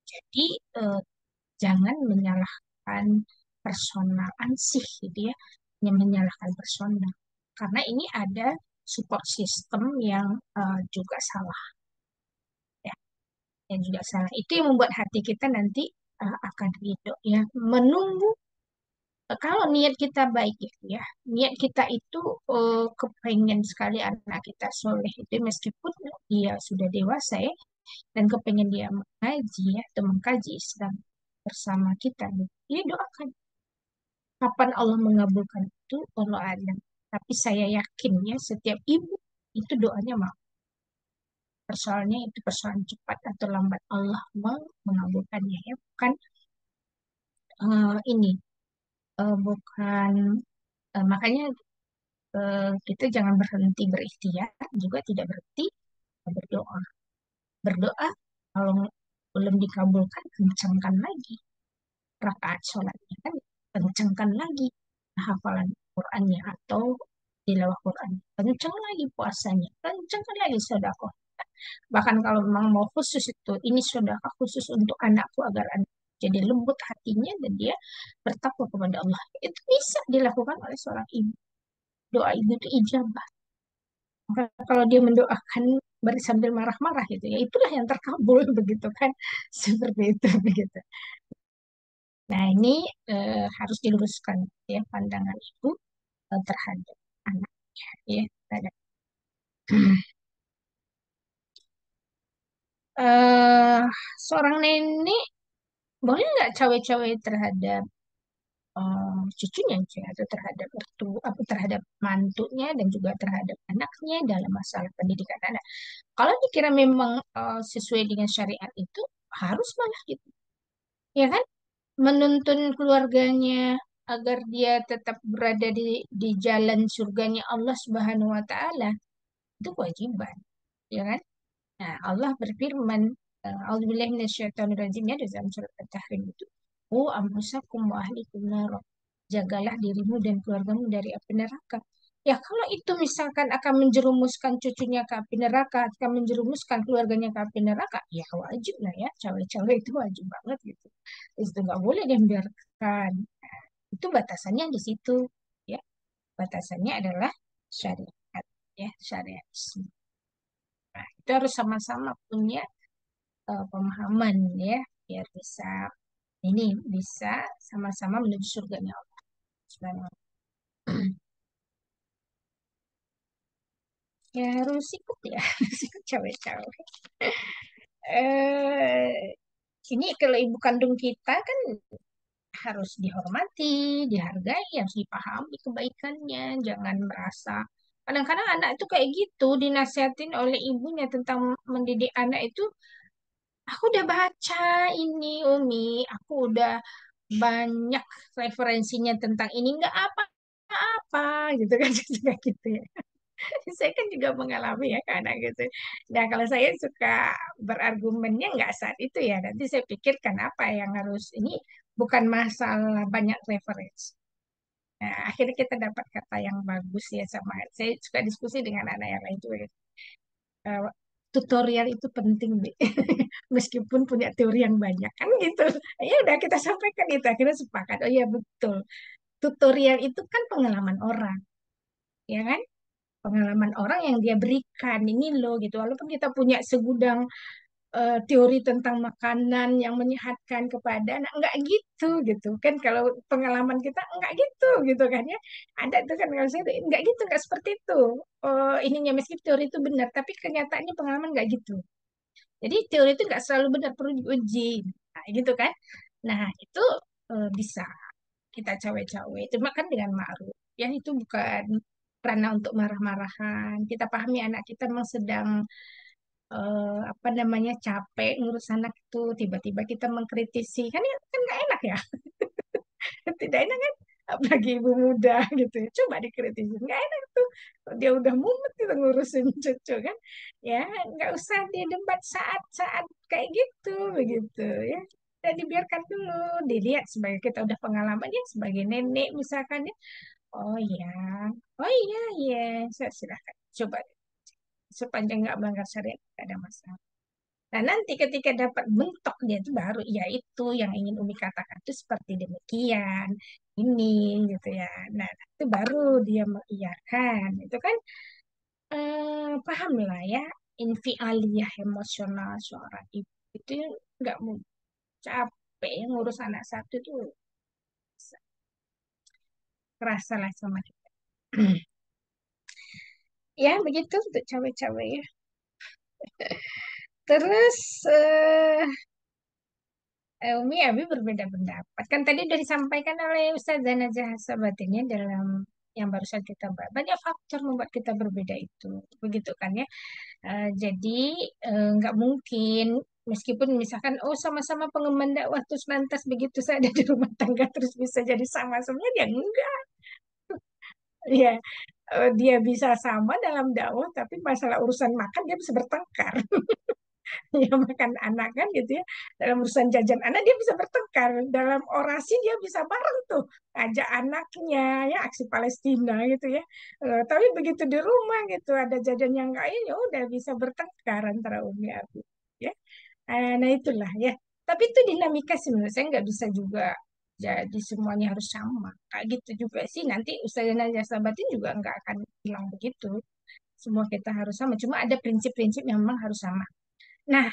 Jadi eh, jangan menyalahkan personal ansih gitu ya, yang menyalahkan personal. Karena ini ada support system yang juga salah ya, yang juga salah. Itu yang membuat hati kita nanti akan ridho ya, menunggu. Kalau niat kita baik gitu ya, niat kita itu kepengen sekali anak kita soleh itu meskipun dia sudah dewasa ya, dan kepengen dia mengaji ya, atau mengkaji Islam bersama kita, ya doakan. Kapan Allah mengabulkan itu, Allah alam. Tapi saya yakin ya, setiap ibu itu doanya mau. Persoalannya itu persoalan cepat atau lambat Allah mau mengabulkannya ya, bukan ini, bukan makanya kita jangan berhenti berikhtiar, juga tidak berhenti berdoa. Berdoa kalau belum dikabulkan, kencangkan lagi rakaat sholatnya kan, kencangkan lagi hafalan Qurannya atau tilawah Quran, kencang lagi puasanya, kencangkan lagi sedekah. Bahkan kalau memang mau khusus itu, ini sedekah khusus untuk anakku agar anak jadi lembut hatinya dan dia bertakwa kepada Allah. Itu bisa dilakukan oleh seorang ibu. Doa ibu itu ijabah. Maka kalau dia mendoakan sambil marah-marah gitu ya, itulah yang terkabul begitu kan. Seperti itu begitu. Nah, ini harus diluruskan ya pandangan ibu terhadap anaknya ya. Terhadap. eh Seorang nenek boleh nggak cawe-cawe terhadap cucunya gitu ya, atau terhadap apa terhadap mantunya dan juga terhadap anaknya dalam masalah pendidikan anak. Kalau dikira memang sesuai dengan syariat itu harus malah gitu, ya kan? Menuntun keluarganya agar dia tetap berada di jalan surganya Allah Subhanahu wa taala, itu kewajiban, ya kan? Nah, Allah berfirman, A'udzubillahi minasyaitonirrajim ya dalam surat At-Tahrim itu, anfusakum wa ahlikum nar. Jagalah dirimu dan keluargamu dari api neraka. Ya, kalau itu misalkan akan menjerumuskan cucunya ke api neraka, akan menjerumuskan keluarganya ke api neraka, ya wajib lah ya, cawe-cawe itu wajib banget gitu. Itu nggak boleh dibiarkan. Itu batasannya di situ, ya. Batasannya adalah syariat, ya, syariat. Nah, itu harus sama-sama punya pemahaman ya, biar bisa ini bisa sama-sama menuju surganya Allah Subhanahu wa Ta'ala. Ya harus ikut ya, harus ikut cawe-cawe. Eh, ini kalau ibu kandung kita kan harus dihormati, dihargai, harus dipahami kebaikannya, jangan merasa. Kadang-kadang anak itu kayak gitu, dinasihatin oleh ibunya tentang mendidik anak itu. Aku udah baca ini, Umi. Aku udah banyak referensinya tentang ini. Nggak apa-apa, gitu kan. Juga gitu ya. Saya kan juga mengalami ya karena gitu. Nah, kalau saya suka berargumennya nggak saat itu ya. Nanti saya pikirkan apa yang harus ini bukan masalah banyak referensi. Nah, akhirnya kita dapat kata yang bagus ya sama. Saya suka diskusi dengan anak yang lain juga. Eh, Tutorial itu penting, Bi. Meskipun punya teori yang banyak kan gitu. Ya udah kita sampaikan itu akhirnya sepakat. Oh iya betul. Tutorial itu kan pengalaman orang, ya kan? Pengalaman orang yang dia berikan ini loh gitu. Walaupun kita punya segudang teori tentang makanan yang menyehatkan kepada anak, enggak gitu gitu kan. Kalau pengalaman kita enggak gitu gitu kan ya. Ada tuh kan kalau saya enggak gitu, enggak seperti itu. Ininya meskipun teori itu benar, tapi kenyataannya pengalaman enggak gitu. Jadi teori itu nggak selalu benar, perlu diuji. Nah, gitu kan. Nah, itu bisa kita cawe-cawe. Cuma kan dengan ma'ruf. Ya, itu bukan karena untuk marah-marahan. Kita pahami anak kita memang sedang apa namanya capek ngurus anak itu. Tiba-tiba kita mengkritisi. Kan ya, kan nggak enak ya. Tidak enak kan? apalagi ibu muda gitu ya. Coba dikritisi, nggak enak tuh. Dia udah mumet itu ngurusin cucu kan, ya nggak usah dia debat saat-saat kayak gitu begitu ya. Dan dibiarkan dulu, dilihat sebagai kita udah pengalaman ya sebagai nenek misalkan ya. Oh iya, oh iya, iya, saya silahkan coba sepanjang nggak melanggar syariat nggak ada masalah. Nah, nanti ketika dapat bentok dia itu baru, ya itu yang ingin Umi katakan itu seperti demikian, ini gitu ya. Nah, itu baru dia mengiyakan. Itu kan paham lah ya, infialiyah emosional seorang ibu itu nggak mau capek ya, ngurus anak satu itu kerasa lah sama kita. Ya, begitu untuk cawe-cawe ya. Terus Umi Abi berbeda pendapat. Kan tadi sudah disampaikan oleh Ustazah Najah Sabatinnya dalam yang barusan kita bahas. Banyak faktor membuat kita berbeda itu. Begitu kan ya. Jadi nggak mungkin meskipun misalkan oh sama-sama pengemban dakwah terus lantas begitu saya ada di rumah tangga terus bisa jadi sama semuanya ya enggak. Ya, dia bisa sama dalam dakwah tapi masalah urusan makan dia bisa bertengkar. Ya makan anak kan gitu ya, dalam urusan jajan anak dia bisa bertengkar, dalam orasi dia bisa bareng tuh ajak anaknya ya aksi Palestina gitu ya. Tapi begitu di rumah gitu ada jajan yang lain ya udah bisa bertengkar antara Umi Abi ya. Nah itulah ya, tapi itu dinamika sih menurut saya nggak bisa juga jadi semuanya harus sama kayak gitu juga sih, nanti Ustazah Najah Sabatin juga nggak akan bilang begitu semua kita harus sama, cuma ada prinsip-prinsip yang memang harus sama. Nah,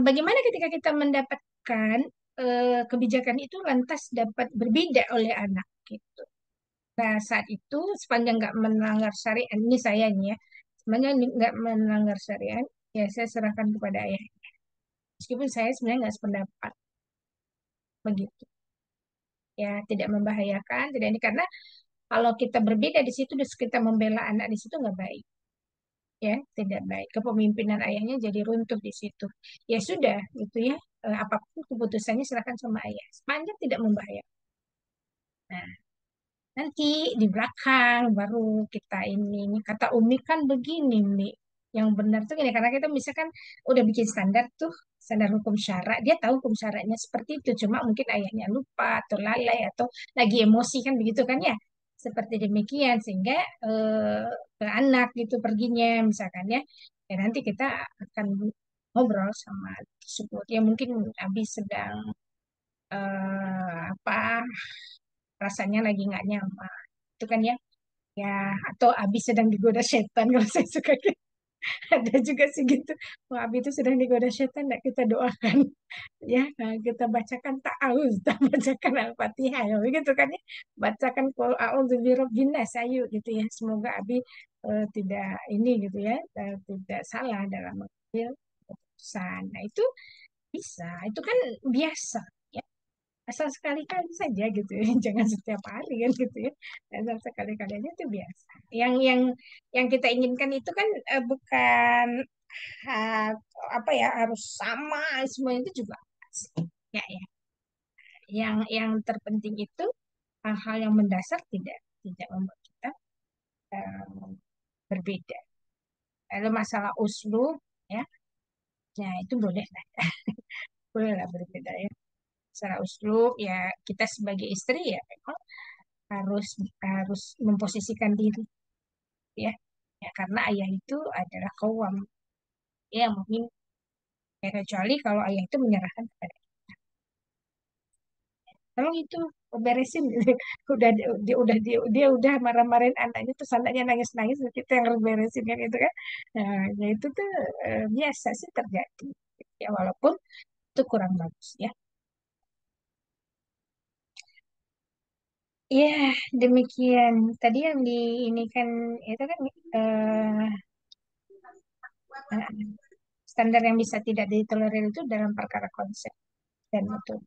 bagaimana ketika kita mendapatkan kebijakan itu lantas dapat berbeda oleh anak gitu. Nah, saat itu sepanjang nggak melanggar syariat, ini saya nih ya, sepanjang nggak melanggar syariat, ya saya serahkan kepada ayah. Meskipun saya sebenarnya nggak sependapat begitu. Ya, tidak membahayakan, tidak ini karena kalau kita berbeda di situ, terus kita membela anak di situ nggak baik. Ya, tidak baik. Kepemimpinan ayahnya jadi runtuh di situ. Ya sudah, gitu ya. Apapun keputusannya serahkan sama ayah. Sepanjang tidak membahayakan. Nah, nanti di belakang baru kita ini. Kata Umi kan begini, Mi. Yang benar tuh gini, karena kita misalkan udah bikin standar tuh, standar hukum syara. Dia tahu hukum syaranya seperti itu. Cuma mungkin ayahnya lupa atau lalai atau lagi emosi kan begitu kan ya. Seperti demikian sehingga eh, ke anak gitu perginya misalkan ya. Ya nanti kita akan ngobrol sama tersebut. Ya mungkin habis sedang apa rasanya lagi nggak nyaman itu kan ya, ya atau Abi sedang digoda setan kalau saya suka gitu. Ada juga sih gitu, wah Abi itu sedang digoda setan, nggak kita doakan ya. Nah, kita bacakan ta'awuz, kita bacakan al-fatihah ya begitu kan ya, bacakan qul a'udzu birabbin nas ayo gitu ya, semoga Abi tidak ini gitu ya, tidak salah dalam mengambil keputusan. Nah itu bisa, itu kan biasa ya, asal sekali-kali saja gitu ya. Jangan setiap hari kan gitu ya, asal sekali-kali aja itu biasa. Yang kita inginkan itu kan bukan ha- apa ya harus sama semua itu juga ya ya, yang terpenting itu hal-hal yang mendasar tidak tidak membuat kita eh, berbeda. Lalu masalah uslub ya, ya itu boleh lah, boleh lah berbeda ya. Masalah uslub ya, kita sebagai istri ya memang harus harus memposisikan diri ya, ya karena ayah itu adalah kawam ya, yang memimpin ya, kecuali kalau ayah itu menyerahkan kepada kalau itu beresin gitu. Udah dia udah marah-marahin anaknya terus anaknya nangis-nangis kita yang harus beresin kan itu kan. Nah, ya itu tuh biasa sih terjadi ya, walaupun itu kurang bagus ya. Ya, demikian. Tadi yang di ini kan itu kan standar yang bisa tidak ditolerir itu dalam perkara konsep dan itu.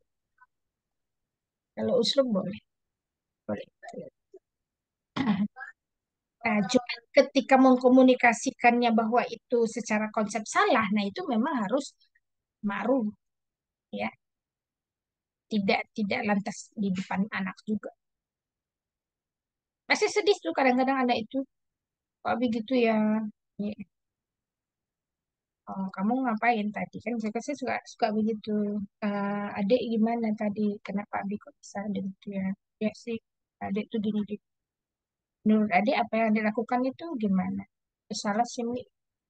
Kalau uslub boleh, boleh. Nah, cuma ketika mengkomunikasikannya bahwa itu secara konsep salah, nah itu memang harus ma'ruf ya, tidak lantas di depan anak juga. Masih sedih tuh kadang-kadang anak itu. Kok begitu ya? Ya, oh, kamu ngapain tadi? Kan saya suka suka begitu. Adik gimana tadi? Kenapa adik kok bisa ada gitu ya? Ya sih, adik tuh gini, gini. Menurut adik apa yang dilakukan itu gimana? Salah sih, Mi.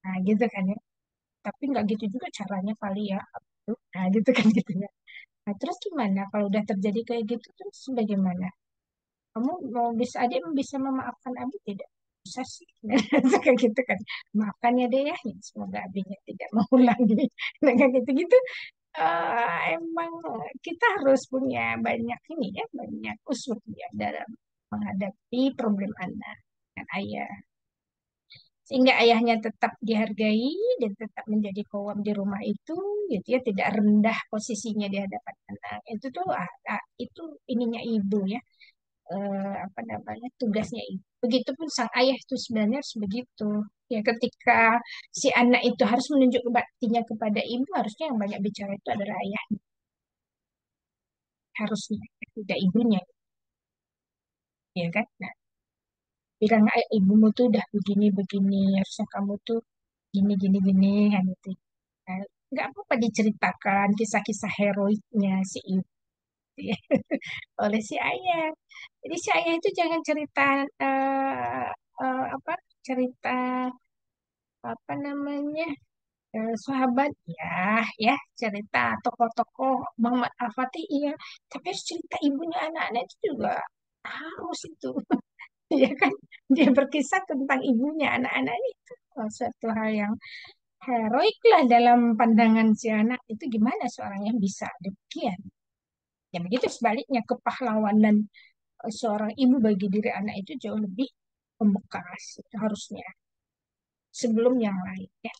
Nah, gitu kan ya. Tapi nggak gitu juga caranya kali ya. Nah, gitu kan gitu ya. Nah, terus gimana kalau udah terjadi kayak gitu terus bagaimana? Kamu mau bisa adik bisa memaafkan Abi tidak? Bisa sih. Nah, kayak gitu kan. Maafkan ya deh ya. Semoga abinya tidak mengulangi. Nah, kayak gitu-gitu. Emang kita harus punya banyak ini ya, banyak usul ya dalam menghadapi problem anak dan ayah. Sehingga ayahnya tetap dihargai dan tetap menjadi kawam di rumah itu, gitu ya, tidak rendah posisinya di hadapan anak. Itu tuh itu ininya ibu ya, apa namanya tugasnya ibu. Begitupun sang ayah itu sebenarnya harus begitu. Ya, ketika si anak itu harus menunjuk baktinya kepada ibu, harusnya yang banyak bicara itu adalah ayah, harusnya tidak ibunya, ya kan? Nah, bilang ibumu tuh udah begini begini, harusnya kamu tuh gini gini gini kan gitu. Nah, nggak apa-apa diceritakan kisah-kisah heroiknya si ibu ya, oleh si ayah. Jadi si ayah itu jangan cerita apa cerita apa namanya sahabat ya, ya cerita tokoh-tokoh Muhammad Al-Fatih iya, tapi harus cerita ibunya anak-anak itu juga harus itu. Ya kan, dia berkisah tentang ibunya anak-anak itu. Suatu hal yang heroik lah dalam pandangan si anak itu, gimana seorang yang bisa demikian. Ya begitu sebaliknya, kepahlawanan seorang ibu bagi diri anak itu jauh lebih membekas itu harusnya sebelum yang lain ya.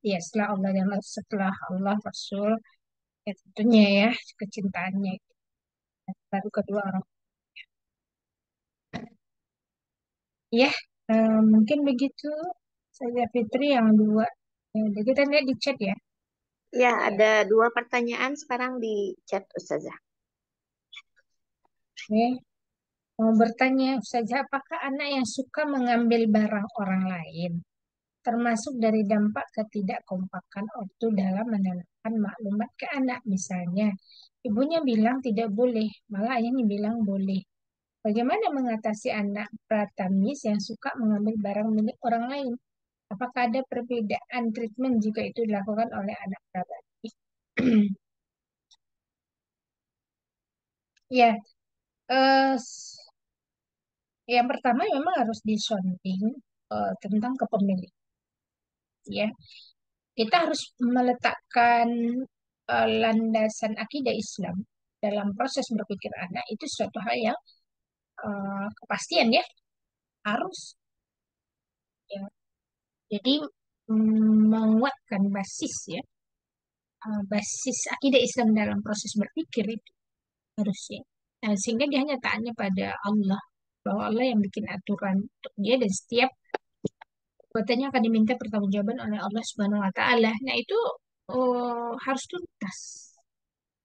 Ya setelah Allah Rasul ya tentunya ya kecintaannya itu. Baru kedua orang ya. Mungkin begitu saja Fitri yang dua. Jadi kita lihat di chat ya. Ya, Ya, ada dua pertanyaan sekarang di chat Ustazah. oke. Mau bertanya saja, apakah anak yang suka mengambil barang orang lain termasuk dari dampak ketidakkompakan ortu dalam menanamkan maklumat ke anak? Misalnya, ibunya bilang tidak boleh, malah ayahnya bilang boleh. Bagaimana mengatasi anak pratamis yang suka mengambil barang milik orang lain? Apakah ada perbedaan treatment jika itu dilakukan oleh anak pribadi? Ya, yang pertama memang harus disonding tentang kepemilikan. Ya, kita harus meletakkan landasan akidah Islam dalam proses berpikir anak itu suatu hal yang kepastian ya harus ya. Jadi menguatkan basis ya, basis akidah Islam dalam proses berpikir itu harusnya. Nah, sehingga dia hanya taatnya pada Allah, bahwa Allah yang bikin aturan untuk dia dan setiap perbuatannya akan diminta pertanggungjawaban oleh Allah Subhanahu wa taala. Nah, itu harus tuntas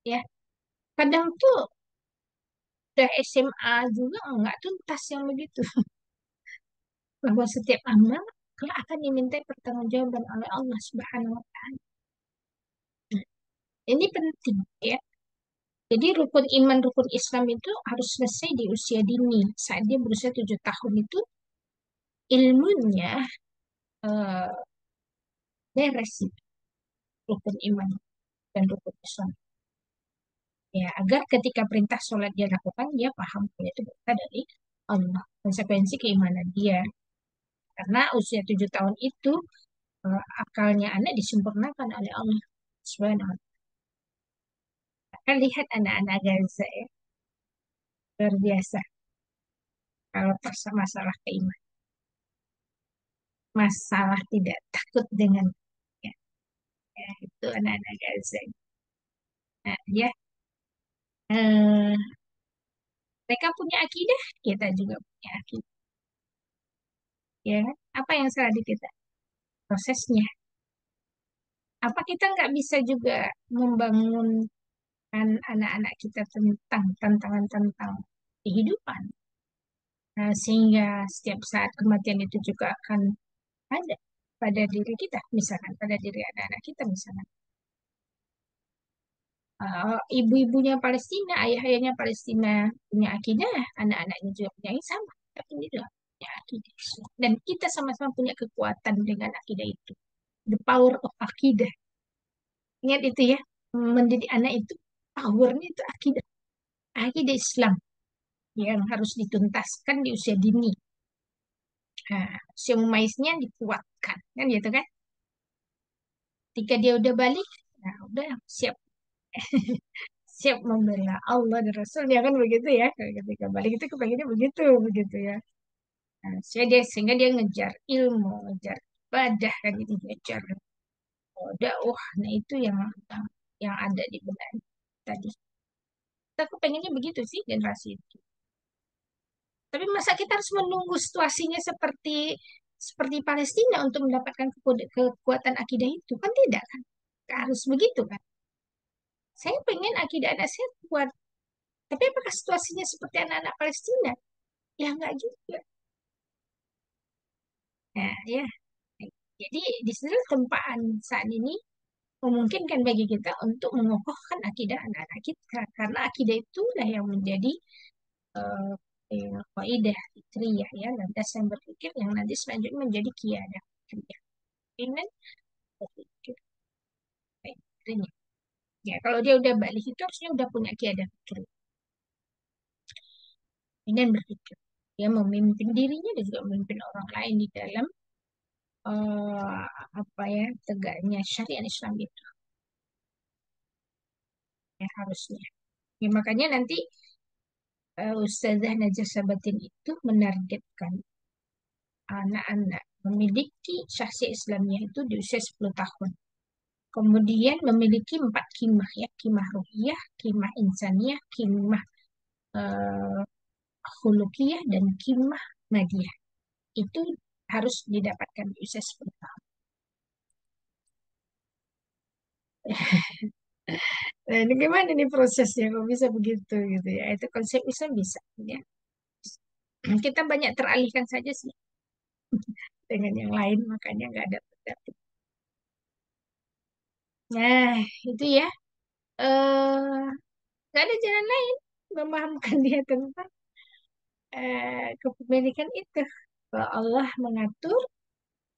ya. Kadang tuh udah SMA juga nggak tuntas yang begitu, bahwa setiap amal kelak akan diminta pertanggungjawaban oleh Allah Subhanahu wa taala. Ini penting ya. Jadi rukun iman, rukun Islam itu harus selesai di usia dini. Saat dia berusia 7 tahun itu ilmunya eh, beres itu, rukun iman dan rukun Islam. Ya, agar ketika perintah sholat dia lakukan, dia paham bahwa itu perintah dari Allah. Konsekuensi keimanan dia. Karena usia 7 tahun itu akalnya anak disempurnakan oleh Allah Subhanahu wa taala. Lihat anak-anak Gaza ya, luar biasa kalau masalah keimanan, masalah tidak takut dengan ya, ya, itu anak-anak Gaza. Nah, ya eh, mereka punya akidah, kita juga punya akidah. Ya, kan? Apa yang salah di kita? Prosesnya. Apa kita nggak bisa juga membangunkan anak-anak kita tentang tantangan-tantangan kehidupan? Nah, sehingga setiap saat kematian itu juga akan ada pada diri kita, misalkan pada diri anak-anak kita, misalkan ibu-ibunya Palestina, ayah-ayahnya Palestina punya akidah, anak-anaknya juga punya yang sama, tapi ini juga punya akidah. Dan kita sama-sama punya kekuatan dengan akidah itu. The power of akidah. Ingat itu ya, mendidik anak itu powernya itu akidah, akidah Islam yang harus dituntaskan di usia dini. Nah, usia mumaiznya dikuatkan, kan gitu kan? Ketika dia udah balik, nah udah siap siap membela Allah dan Rasulnya kan begitu ya. Ketika balik itu kepengennya begitu begitu ya. Nah, sehingga dia ngejar ilmu, ngejar ibadah kan itu ngejar dakwah. Nah itu yang ada di benak tadi. Kita kepengennya begitu sih generasi itu. Tapi masa kita harus menunggu situasinya seperti seperti Palestina untuk mendapatkan kekuatan akidah itu kan tidak kan? Nggak harus begitu kan? Saya pengen akidah anak saya kuat. Tapi apakah situasinya seperti anak-anak Palestina? Ya enggak juga. Nah, ya. Jadi di sini tempaan saat ini memungkinkan bagi kita untuk mengokohkan akidah anak-anak kita. Karena akidah itulah yang menjadi eh, kaidah fitriyah ya, landasan berpikir yang nanti selanjutnya menjadi kiyadah fitriyah. Dengan berpikir baik fitriyah. Ya, kalau dia udah balik itu harusnya udah punya kiyadah fitriyah. Dengan berpikir. Dia memimpin dirinya dan juga memimpin orang lain di dalam eh, apa ya tegaknya syariat Islam itu ya harusnya. Ya, makanya nanti Ustazah Najah Sabatin itu menargetkan anak-anak memiliki syahsiat Islamnya itu di usia 10 tahun. Kemudian memiliki 4 kimah ya, kimah ruhiyah, kimah insaniyah, kimah uh, khulukiyah, dan kimah madiyah. Itu harus didapatkan di usia 10 tahun. Nah, ini gimana nih prosesnya kok bisa begitu gitu ya? Itu konsep Islam bisa ya. Kita banyak teralihkan saja sih dengan yang lain, makanya nggak ada dapet. Nah, itu ya. eh nggak ada jalan lain memahamkan dia tentang kepemilikan itu. Bahwa Allah mengatur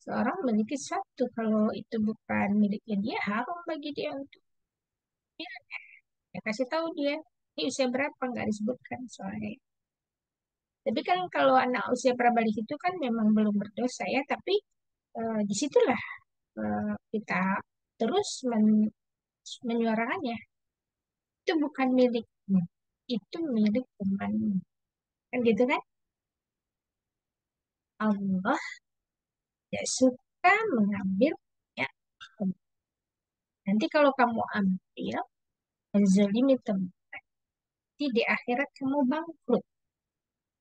seorang memiliki sesuatu. Kalau itu bukan miliknya dia, haram bagi dia untuk dia. Ya, kasih tahu dia. Ini usia berapa nggak disebutkan soalnya. Tapi kan kalau anak usia prabalik itu kan memang belum berdosa ya, tapi disitulah kita terus menyuarakannya. Itu bukan milikmu, itu milik temanmu. Kan gitu kan? Allah tidak suka mengambil ya. Nanti kalau kamu ambil, menzalimi teman, nanti di akhirat kamu bangkrut.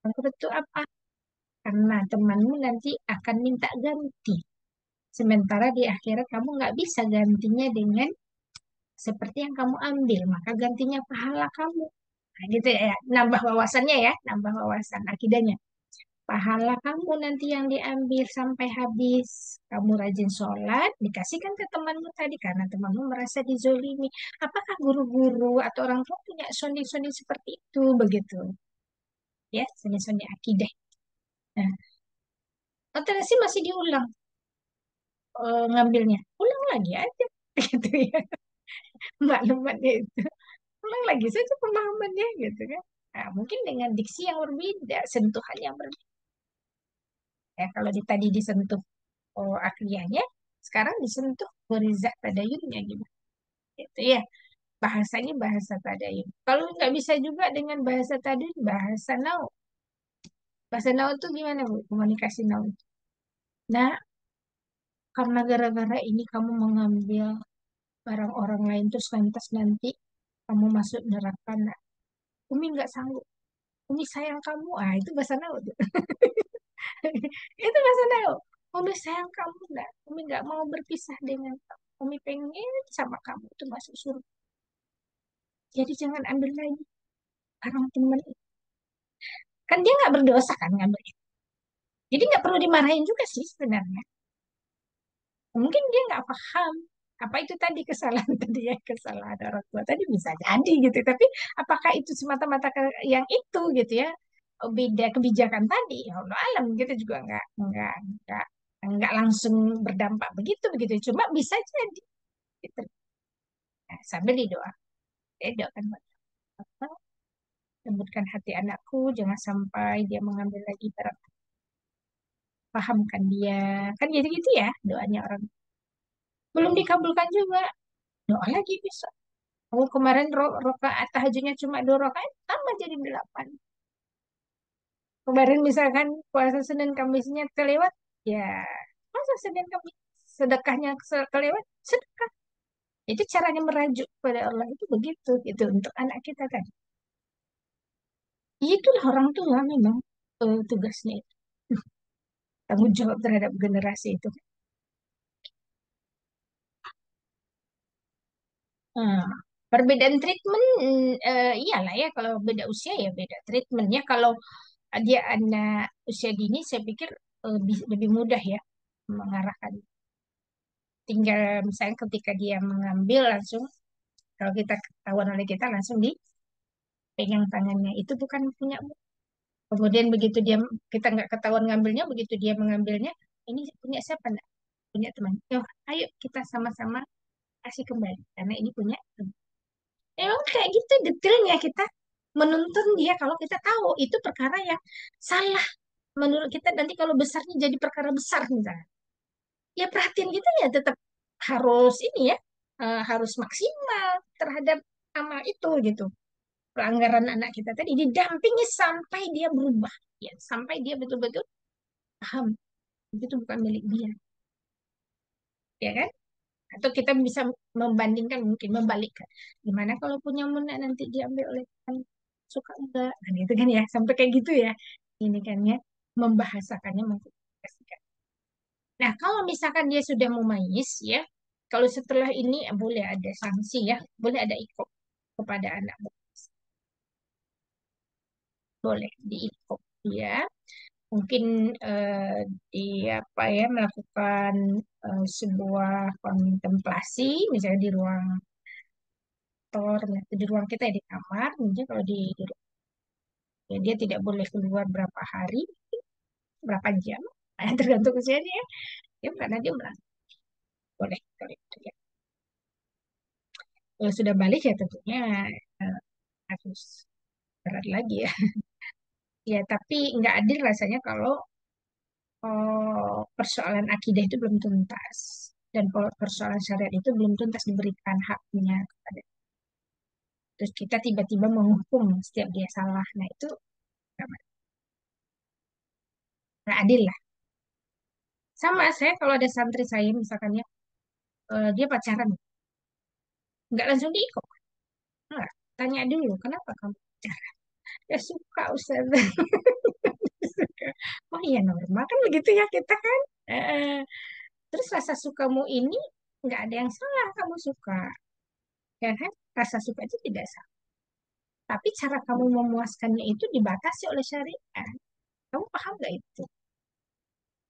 Bangkrut itu apa? Karena temanmu nanti akan minta ganti. Sementara di akhirat kamu nggak bisa gantinya dengan seperti yang kamu ambil, maka gantinya pahala kamu. Nah, gitu ya, nambah wawasannya ya, nambah wawasan akidahnya. Pahala kamu nanti yang diambil sampai habis. Kamu rajin sholat, dikasihkan ke temanmu tadi karena temanmu merasa dizolimi. Apakah guru-guru atau orang tua punya sondi-sondi seperti itu? Begitu. Ya, sondi-sondi akidah. Nah, atau sih masih diulang ngambilnya. Ulang lagi aja. Gitu ya. Maklumatnya itu. Ulang lagi saja pemahamannya gitu kan. Nah, mungkin dengan diksi yang berbeda, sentuhan yang berbeda. Ya, kalau tadi disentuh akliyahnya, sekarang disentuh horizat tadayunnya gitu. Itu ya, bahasanya bahasa tadayun. Kalau nggak bisa juga dengan bahasa tadayun, bahasa nau. Bahasa nau itu gimana Bu? Komunikasi nau. Nah, karena gara-gara ini kamu mengambil barang orang lain terus lantas nanti kamu masuk neraka. Nah, Umi nggak sanggup. Umi sayang kamu. Ah, itu bahasa nau tuh. Itu bahasa nau. Umi sayang kamu nggak. Umi nggak mau berpisah dengan kamu. Umi pengen sama kamu itu masuk surga. Jadi jangan ambil lagi barang teman. Kan dia nggak berdosa kan ngambil itu. Jadi nggak perlu dimarahin juga sih sebenarnya. Mungkin dia nggak paham apa itu tadi kesalahan tadi ya, kesalahan orang tua tadi bisa jadi gitu. Tapi apakah itu semata-mata yang itu gitu ya, beda kebijakan tadi, ya Allah alam, kita juga nggak nggak langsung berdampak begitu begitu. Cuma bisa jadi gitu. Nah, sambil didoa, doakan buat apa, lembutkan hati anakku, jangan sampai dia mengambil lagi barang, pahamkan dia, kan jadi gitu ya doanya orang. Belum dikabulkan juga, doa lagi bisa. Oh, kemarin rokaat tahajudnya cuma 2 rakaat, tambah jadi 8. Kemarin misalkan puasa Senin Kamisnya kelewat, ya masa Senin Kamis sedekahnya kelewat, sedekah. Itu caranya merajuk pada Allah itu begitu, itu untuk anak kita kan. Itulah orang tua memang tugasnya itu, tanggung jawab terhadap generasi itu. Nah, perbedaan treatment, iyalah ya kalau beda usia ya beda treatmentnya. Kalau dia anak usia dini, saya pikir lebih mudah ya mengarahkan. Tinggal misalnya ketika dia mengambil langsung, kalau kita ketahuan oleh kita langsung dipegang tangannya. Itu bukan punya. Kemudian begitu dia, kita nggak ketahuan ngambilnya, begitu dia mengambilnya, ini punya siapa enggak? Punya teman. Yo, ayo kita sama-sama kasih kembali karena ini punya teman. Emang kayak gitu detailnya kita menuntun dia kalau kita tahu itu perkara yang salah menurut kita, nanti kalau besarnya jadi perkara besar misalnya. Ya perhatian kita ya tetap harus ini ya, harus maksimal terhadap amal itu gitu. Pelanggaran anak kita tadi didampingi sampai dia berubah, ya sampai dia betul-betul paham itu bukan milik dia, ya kan? Atau kita bisa membandingkan, mungkin membalikkan. Gimana kalau punya Muna nanti diambil oleh kan, suka enggak? Kan gitu kan ya, sampai kayak gitu ya. Ini kan ya, membahasakannya mengkomunikasikan. Nah, kalau misalkan dia sudah mumayyiz ya, kalau setelah ini boleh ada sanksi ya, boleh ada ikop kepada anak, boleh diikop ya. Mungkin di apa ya, melakukan sebuah kontemplasi, misalnya di ruang kantor, di ruang kita ya, di kamar, mungkin kalau ya dia tidak boleh keluar berapa hari, berapa jam, tergantung usianya ya, ya karena dia merasa boleh kalau itu ya. Kalau sudah balik ya tentunya eh, harus berat lagi ya. Ya, tapi nggak adil rasanya kalau persoalan akidah itu belum tuntas dan persoalan syariat itu belum tuntas diberikan haknya kepada. Terus kita tiba-tiba menghukum setiap dia salah. Nah itu nggak nggak adil lah. Sama saya kalau ada santri saya misalkan ya, dia pacaran, nggak langsung diikut. Nggak. Tanya dulu, kenapa kamu pacaran? Ya suka Ustaz. Suka. Oh iya normal kan begitu ya kita kan. Eh, Terus rasa sukamu ini nggak ada yang salah kamu suka, ya kan? Rasa suka itu tidak salah. Tapi cara kamu memuaskannya itu dibatasi oleh syariat. Kamu paham nggak itu?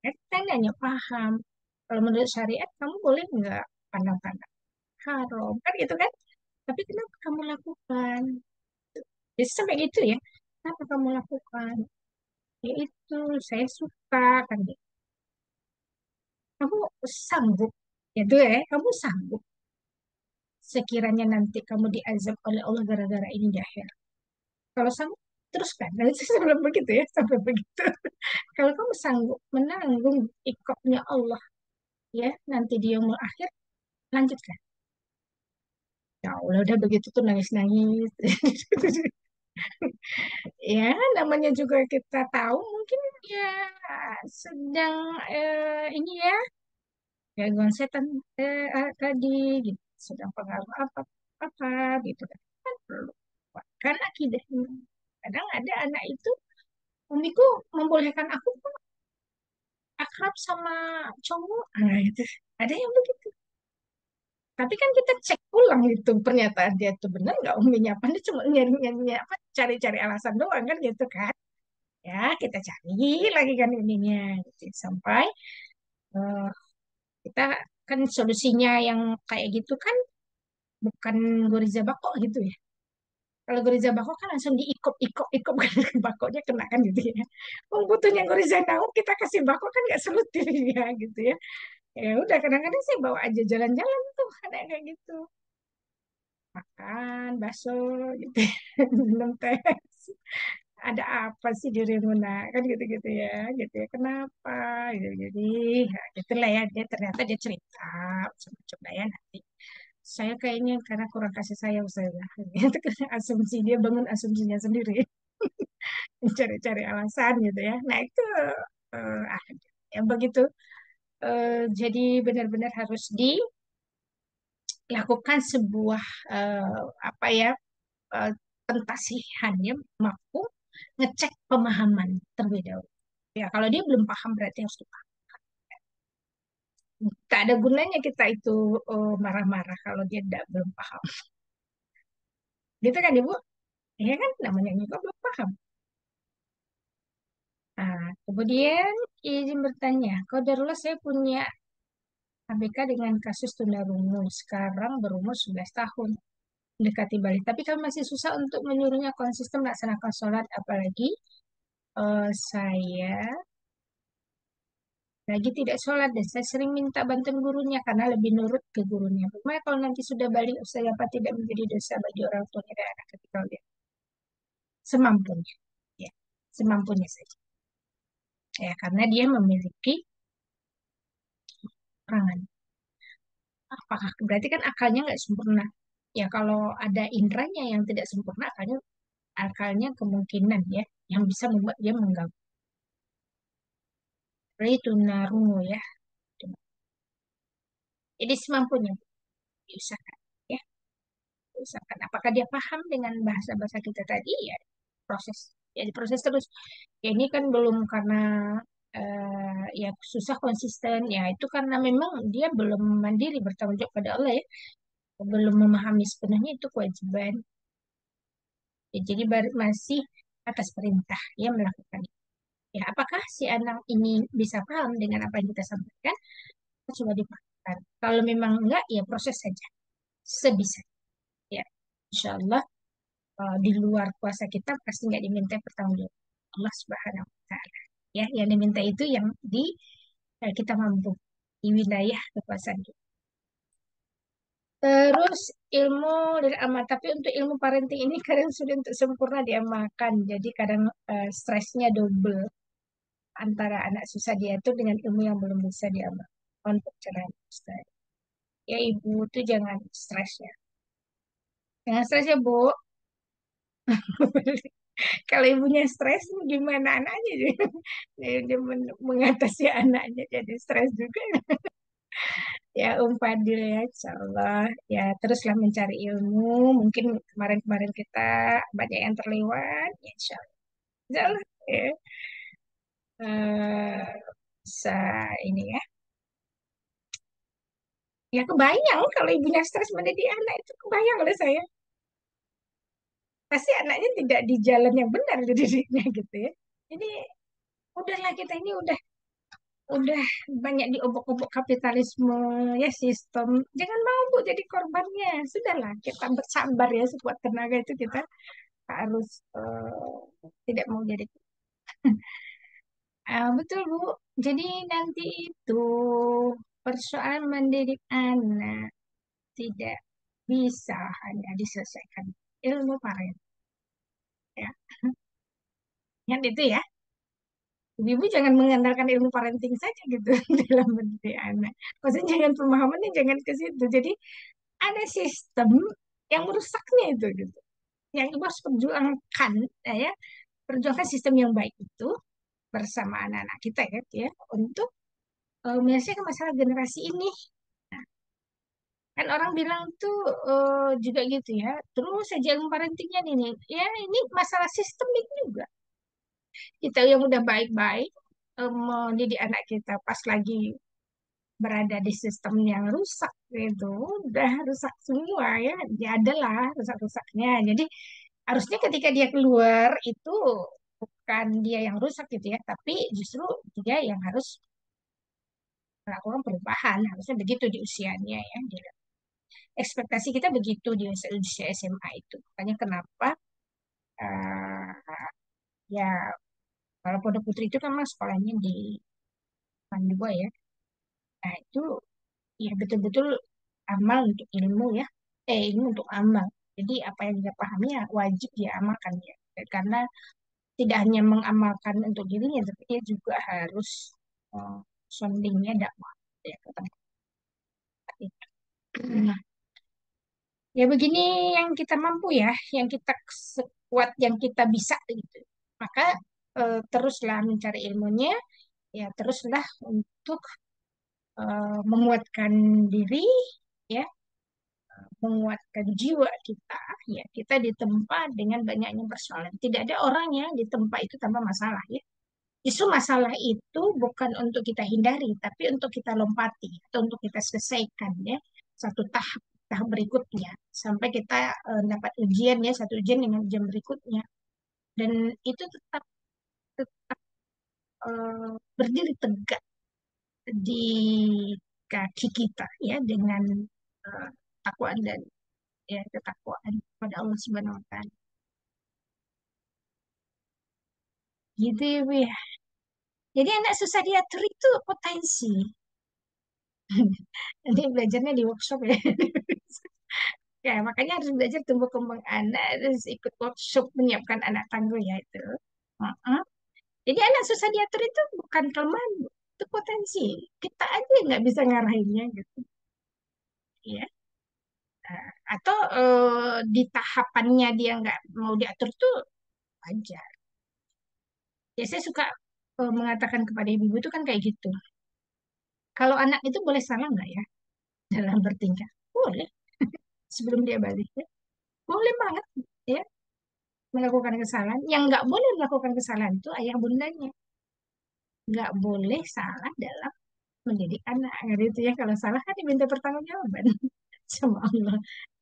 Kita nanya paham. Kalau menurut syariat kamu boleh nggak pandang-pandang haram kan gitu kan? Tapi kenapa kamu lakukan? Jadi sampai gitu ya. Kenapa kamu lakukan? Ya itu saya suka kan gitu. Kamu sanggup, ya tuh ya, kamu sanggup sekiranya nanti kamu diazab oleh Allah gara-gara ini di akhir. Kalau sanggup, teruskan. Nah, itu sebelum begitu ya, sampai begitu. Kalau kamu sanggup menanggung ikopnya Allah, ya, nanti di yaumul akhir, lanjutkan. Ya Allah, udah begitu tuh nangis-nangis. Ya, namanya juga kita tahu mungkin ya sedang ini ya, gangguan setan tadi, gitu. Sedang pengaruh apa, apa, gitu kan. Kan perlu kuatkan akidahnya. Kadang ada anak itu, umiku membolehkan aku kok akrab sama cowok. Nah, itu. Ada yang begitu. Tapi kan kita cek ulang itu pernyataan dia itu benar nggak uminya apa. Dia cuma nyari-nyari apa, cari-cari alasan doang kan gitu kan. Ya, kita cari lagi kan ininya gitu. Sampai eh, kita kan solusinya yang kayak gitu kan bukan goriza bako gitu ya. Kalau goriza bako kan langsung diikop-ikop kan bakonya kena kan gitu ya. Butuhnya goriza naung kita kasih bako kan nggak selutir ya gitu ya. Ya udah kadang-kadang saya bawa aja jalan-jalan tuh ada yang kayak gitu. Makan bakso gitu ya. Minum teh. Ada apa sih di Rimuna kan gitu-gitu ya gitu ya kenapa gitu jadi ya, gitulah ya dia ternyata dia cerita macam-macam lah ya nanti saya kayaknya karena kurang kasih sayang saya itu kan asumsi dia bangun asumsinya sendiri cari-cari alasan gitu ya nah itu ada ya begitu. Jadi benar-benar harus dilakukan sebuah apa ya eh, pentasihan ya mampu ngecek pemahaman terlebih dahulu. Ya, kalau dia belum paham berarti harus dipaham. Tak ada gunanya kita itu marah-marah kalau dia tidak belum paham. Gitu kan Ibu? Ya kan namanya juga belum paham. Nah, kemudian izin bertanya, kalau darurat saya punya ABK dengan kasus tunarungu, sekarang berumur 11 tahun, mendekati balik. Tapi kami masih susah untuk menyuruhnya konsisten melaksanakan sholat, apalagi saya lagi tidak sholat dan saya sering minta bantuan gurunya karena lebih nurut ke gurunya. Bagaimana kalau nanti sudah balik usia apa tidak menjadi dosa bagi orang tuanya dan anak ketika dia semampunya, ya semampunya saja. Ya karena dia memiliki perangan. Apakah berarti kan akalnya nggak sempurna? Ya kalau ada indranya yang tidak sempurna, akalnya kemungkinan ya yang bisa membuat dia mengganggu. Itu narungu ya. Jadi semampunya diusahakan. Ya. Usahakan apakah dia paham dengan bahasa-bahasa kita tadi ya proses ya diproses terus ya ini kan belum karena ya susah konsisten ya itu karena memang dia belum mandiri bertanggung jawab pada Allah ya belum memahami sepenuhnya itu kewajiban ya, jadi masih atas perintah ya melakukan itu. Ya apakah si anak ini bisa paham dengan apa yang kita sampaikan coba dipahamkan kalau memang enggak ya proses saja sebisa ya Insya Allah di luar kuasa kita pasti nggak diminta pertanggungjawab Allah Subhanahu wa Ta'ala. Ya, yang diminta itu yang kita mampu di wilayah kekuasaan kita. Terus ilmu dari amal, tapi untuk ilmu parenting ini kadang sudah untuk sempurna diamalkan, jadi kadang stresnya double antara anak susah diatur dengan ilmu yang belum bisa diamal. Untuk jalan Ustaz. Ya ibu tuh jangan stres ya. Jangan stres ya Bu. Kalau ibunya stres, gimana anaknya? Dia mengatasi anaknya jadi stres juga. Ya, Fadil ya, Insya Allah. Ya, teruslah mencari ilmu. Mungkin kemarin-kemarin kita banyak yang terlewat. Ya, Insya Allah ya. Eh, bisa ini ya. Ya, kebayang kalau ibunya stres mendidik anak itu kebayang oleh saya. Pasti anaknya tidak di jalan yang benar didiknya gitu ya. Jadi, udahlah kita ini udah banyak diobok-obok kapitalisme ya sistem jangan mau Bu jadi korbannya sudahlah kita bersabar ya sekuat tenaga itu kita harus tidak mau jadi betul Bu jadi nanti itu persoalan mendidik anak tidak bisa hanya diselesaikan ilmu parenting ya ingat itu ya ibu jangan mengandalkan ilmu parenting saja gitu dalam mendidik anak. Maksudnya jangan pemahamannya jangan ke situ. Jadi ada sistem yang merusaknya itu gitu. Yang ibu harus perjuangkan ya, perjuangkan sistem yang baik itu bersama anak-anak kita ya untuk menyelesaikan masalah generasi ini. Nah, kan orang bilang tuh juga gitu ya. Terus saja ilmu parentingnya ini, ya ini masalah sistemik juga. Kita yang udah baik-baik mendidik anak kita pas lagi berada di sistem yang rusak gitu udah rusak semua ya dia adalah rusak-rusaknya jadi harusnya ketika dia keluar itu bukan dia yang rusak gitu ya, tapi justru dia yang harus melakukan perubahan. Harusnya begitu di usianya ya. Ekspektasi kita begitu di usia SMA itu. Makanya kenapa eh, ya kalau Pondok Putri itu kan memang sekolahnya di Pandua ya. Nah itu ya betul-betul amal untuk ilmu ya. Ilmu untuk amal. Jadi apa yang dia pahami ya wajib dia amalkan ya. Karena tidak hanya mengamalkan untuk dirinya, tapi dia juga harus eh, sondingnya dakwah ya ke tempat itu. Nah, ya begini yang kita mampu ya, yang kita sekuat yang kita bisa gitu. Maka teruslah mencari ilmunya, ya teruslah untuk menguatkan diri, ya menguatkan jiwa kita. Ya kita ditempa dengan banyaknya persoalan. Tidak ada orang yang ditempa itu tanpa masalah ya. Justru masalah itu bukan untuk kita hindari, tapi untuk kita lompati atau untuk kita selesaikan ya satu tahap tahap berikutnya sampai kita dapat ujian ya satu ujian dengan ujian berikutnya dan itu tetap tetap berdiri tegak di kaki kita ya dengan takwaan dan ya ketakwaan pada Allah Subhanahu Wa Taala. Gitu ya, Bu, ya. Jadi anak susah diatur itu potensi. Nanti belajarnya di workshop ya. Ya, makanya harus belajar tumbuh kembang anak, harus ikut workshop menyiapkan anak tangguh ya itu. Heeh. Jadi anak susah diatur itu bukan kelemahan, Bu. Itu potensi. Kita aja nggak bisa ngarahinnya gitu. Ya. Nah, atau di tahapannya dia nggak mau diatur tuh wajar. Ya saya suka mengatakan kepada ibu-ibu itu kan kayak gitu. Kalau anak itu boleh salah nggak ya dalam bertingkah? Boleh. Sebelum dia balik ya. Boleh banget ya melakukan kesalahan. Yang nggak boleh melakukan kesalahan itu ayah bundanya. Nggak boleh salah dalam mendidik anak. Gitu ya. Kalau salah kan diminta pertanggungjawaban sama Allah.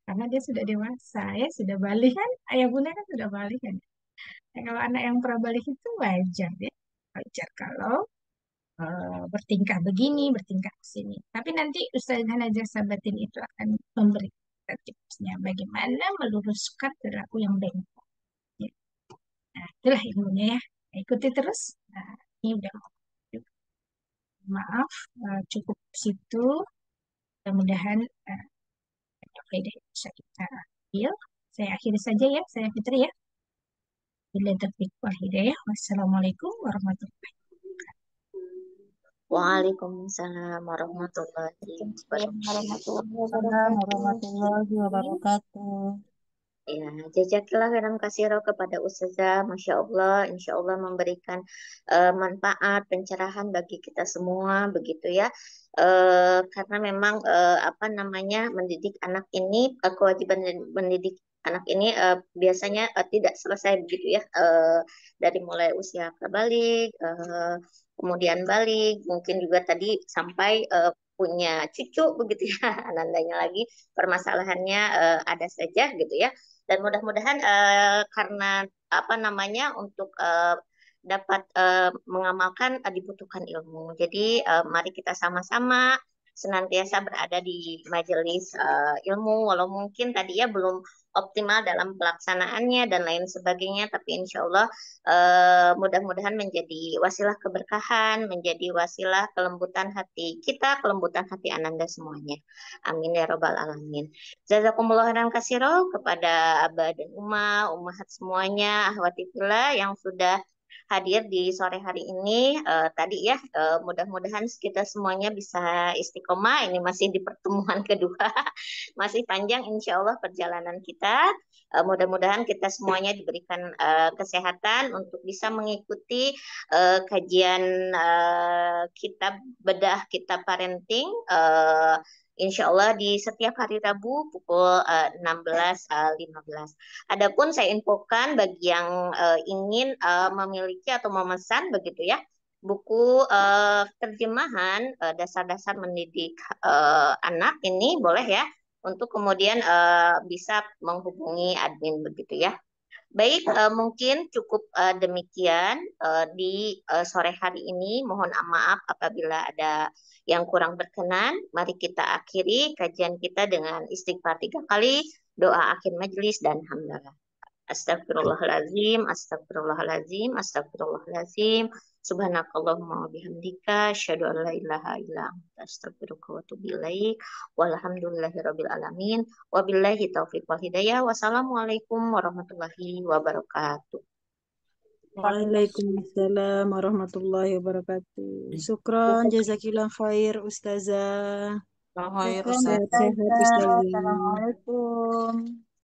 Karena dia sudah dewasa ya, sudah balik kan. Ayah bunda kan sudah balik kan. Nah, kalau anak yang pernah balik itu wajar ya. Wajar kalau bertingkah begini, bertingkah ke sini. Tapi nanti Ustazah Najah Sabatin itu akan memberi tipsnya bagaimana meluruskan perilaku yang bengkok. Ya. Nah, itulah ilmunya ya. Ikuti terus. Nah, ini udah maaf, cukup situ. Mudah-mudahan faedah yang bisa kita ambil. Saya akhiri saja ya, saya Fitri ya. Bila taufiq wal hidayah. Wassalamualaikum warahmatullahi Waalaikumsalam warahmatullahi wabarakatuh. Waalaikumsalam warahmatullahi wabarakatuh. Ya, jazakillah khairan kasiro kepada Ustazah, Masya Allah, Insya Allah memberikan manfaat, pencerahan bagi kita semua, begitu ya. Karena memang apa namanya mendidik anak ini, kewajiban mendidik anak ini biasanya tidak selesai begitu ya, dari mulai usia prabalik, kemudian balik, mungkin juga tadi sampai punya cucu begitu ya, anandanya lagi permasalahannya ada saja gitu ya. Dan mudah-mudahan karena apa namanya untuk dapat mengamalkan dibutuhkan ilmu. Jadi mari kita sama-sama senantiasa berada di majelis ilmu, walau mungkin tadi ya belum optimal dalam pelaksanaannya dan lain sebagainya, tapi insya Allah mudah-mudahan menjadi wasilah keberkahan, menjadi wasilah kelembutan hati kita, kelembutan hati Ananda semuanya. Amin ya robbal alamin. Jazakumullah khairan kasiro kepada Abah dan Ummahat semuanya, ahwati fillah yang sudah hadir di sore hari ini. Tadi ya, mudah-mudahan kita semuanya bisa istiqomah. Ini masih di pertemuan kedua, masih panjang insya Allah perjalanan kita. Mudah-mudahan kita semuanya diberikan kesehatan untuk bisa mengikuti kajian kitab bedah kitab parenting. Insya Allah di setiap hari Rabu pukul 16.15. Adapun saya infokan bagi yang ingin memiliki atau memesan begitu ya buku terjemahan dasar-dasar mendidik anak ini boleh ya untuk kemudian bisa menghubungi admin begitu ya. Baik, mungkin cukup demikian di sore hari ini. Mohon maaf apabila ada yang kurang berkenan. Mari kita akhiri kajian kita dengan istighfar 3 kali, doa akhir majelis dan hamdalah. Astagfirullahalazim, astagfirullahalazim, astagfirullahalazim. Subhanakallahumma wa bihamdika, asyhadu an la ilaha illa anta, astaghfiruka wa atubu ilaik. Walhamdulillahirabbil alamin. Wabillahi taufiq wal hidayah. Wassalamualaikum warahmatullahi wabarakatuh. Waalaikumsalam warahmatullahi wabarakatuh. Syukran, jazakillah khair Ustazah. Khair Syukran Ustaz. Sehat-sehat Ustazah. Ustazah. Assalamualaikum.